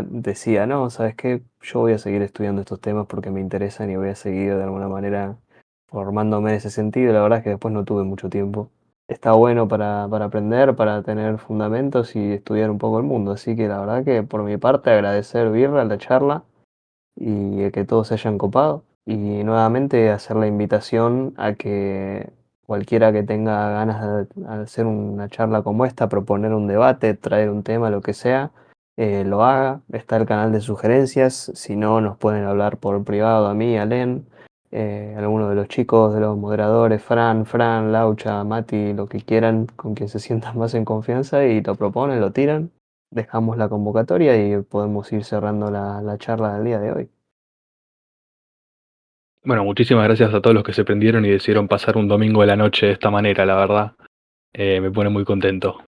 decía, no, ¿sabes qué? Yo voy a seguir estudiando estos temas porque me interesan y voy a seguir de alguna manera formándome en ese sentido. Y la verdad es que después no tuve mucho tiempo. Está bueno para aprender, para tener fundamentos y estudiar un poco el mundo. Así que la verdad que por mi parte agradecer, Birra, la charla y que todos se hayan copado. Y nuevamente hacer la invitación a que cualquiera que tenga ganas de hacer una charla como esta, proponer un debate, traer un tema, lo que sea, lo haga. Está el canal de sugerencias. Si no, nos pueden hablar por privado a mí, a Len, alguno de los chicos, de los moderadores, Fran, Laucha, Mati, lo que quieran, con quien se sientan más en confianza, y lo proponen, lo tiran. Dejamos la convocatoria y podemos ir cerrando la charla del día de hoy. Bueno, muchísimas gracias a todos los que se prendieron y decidieron pasar un domingo de la noche de esta manera, la verdad. Me pone muy contento.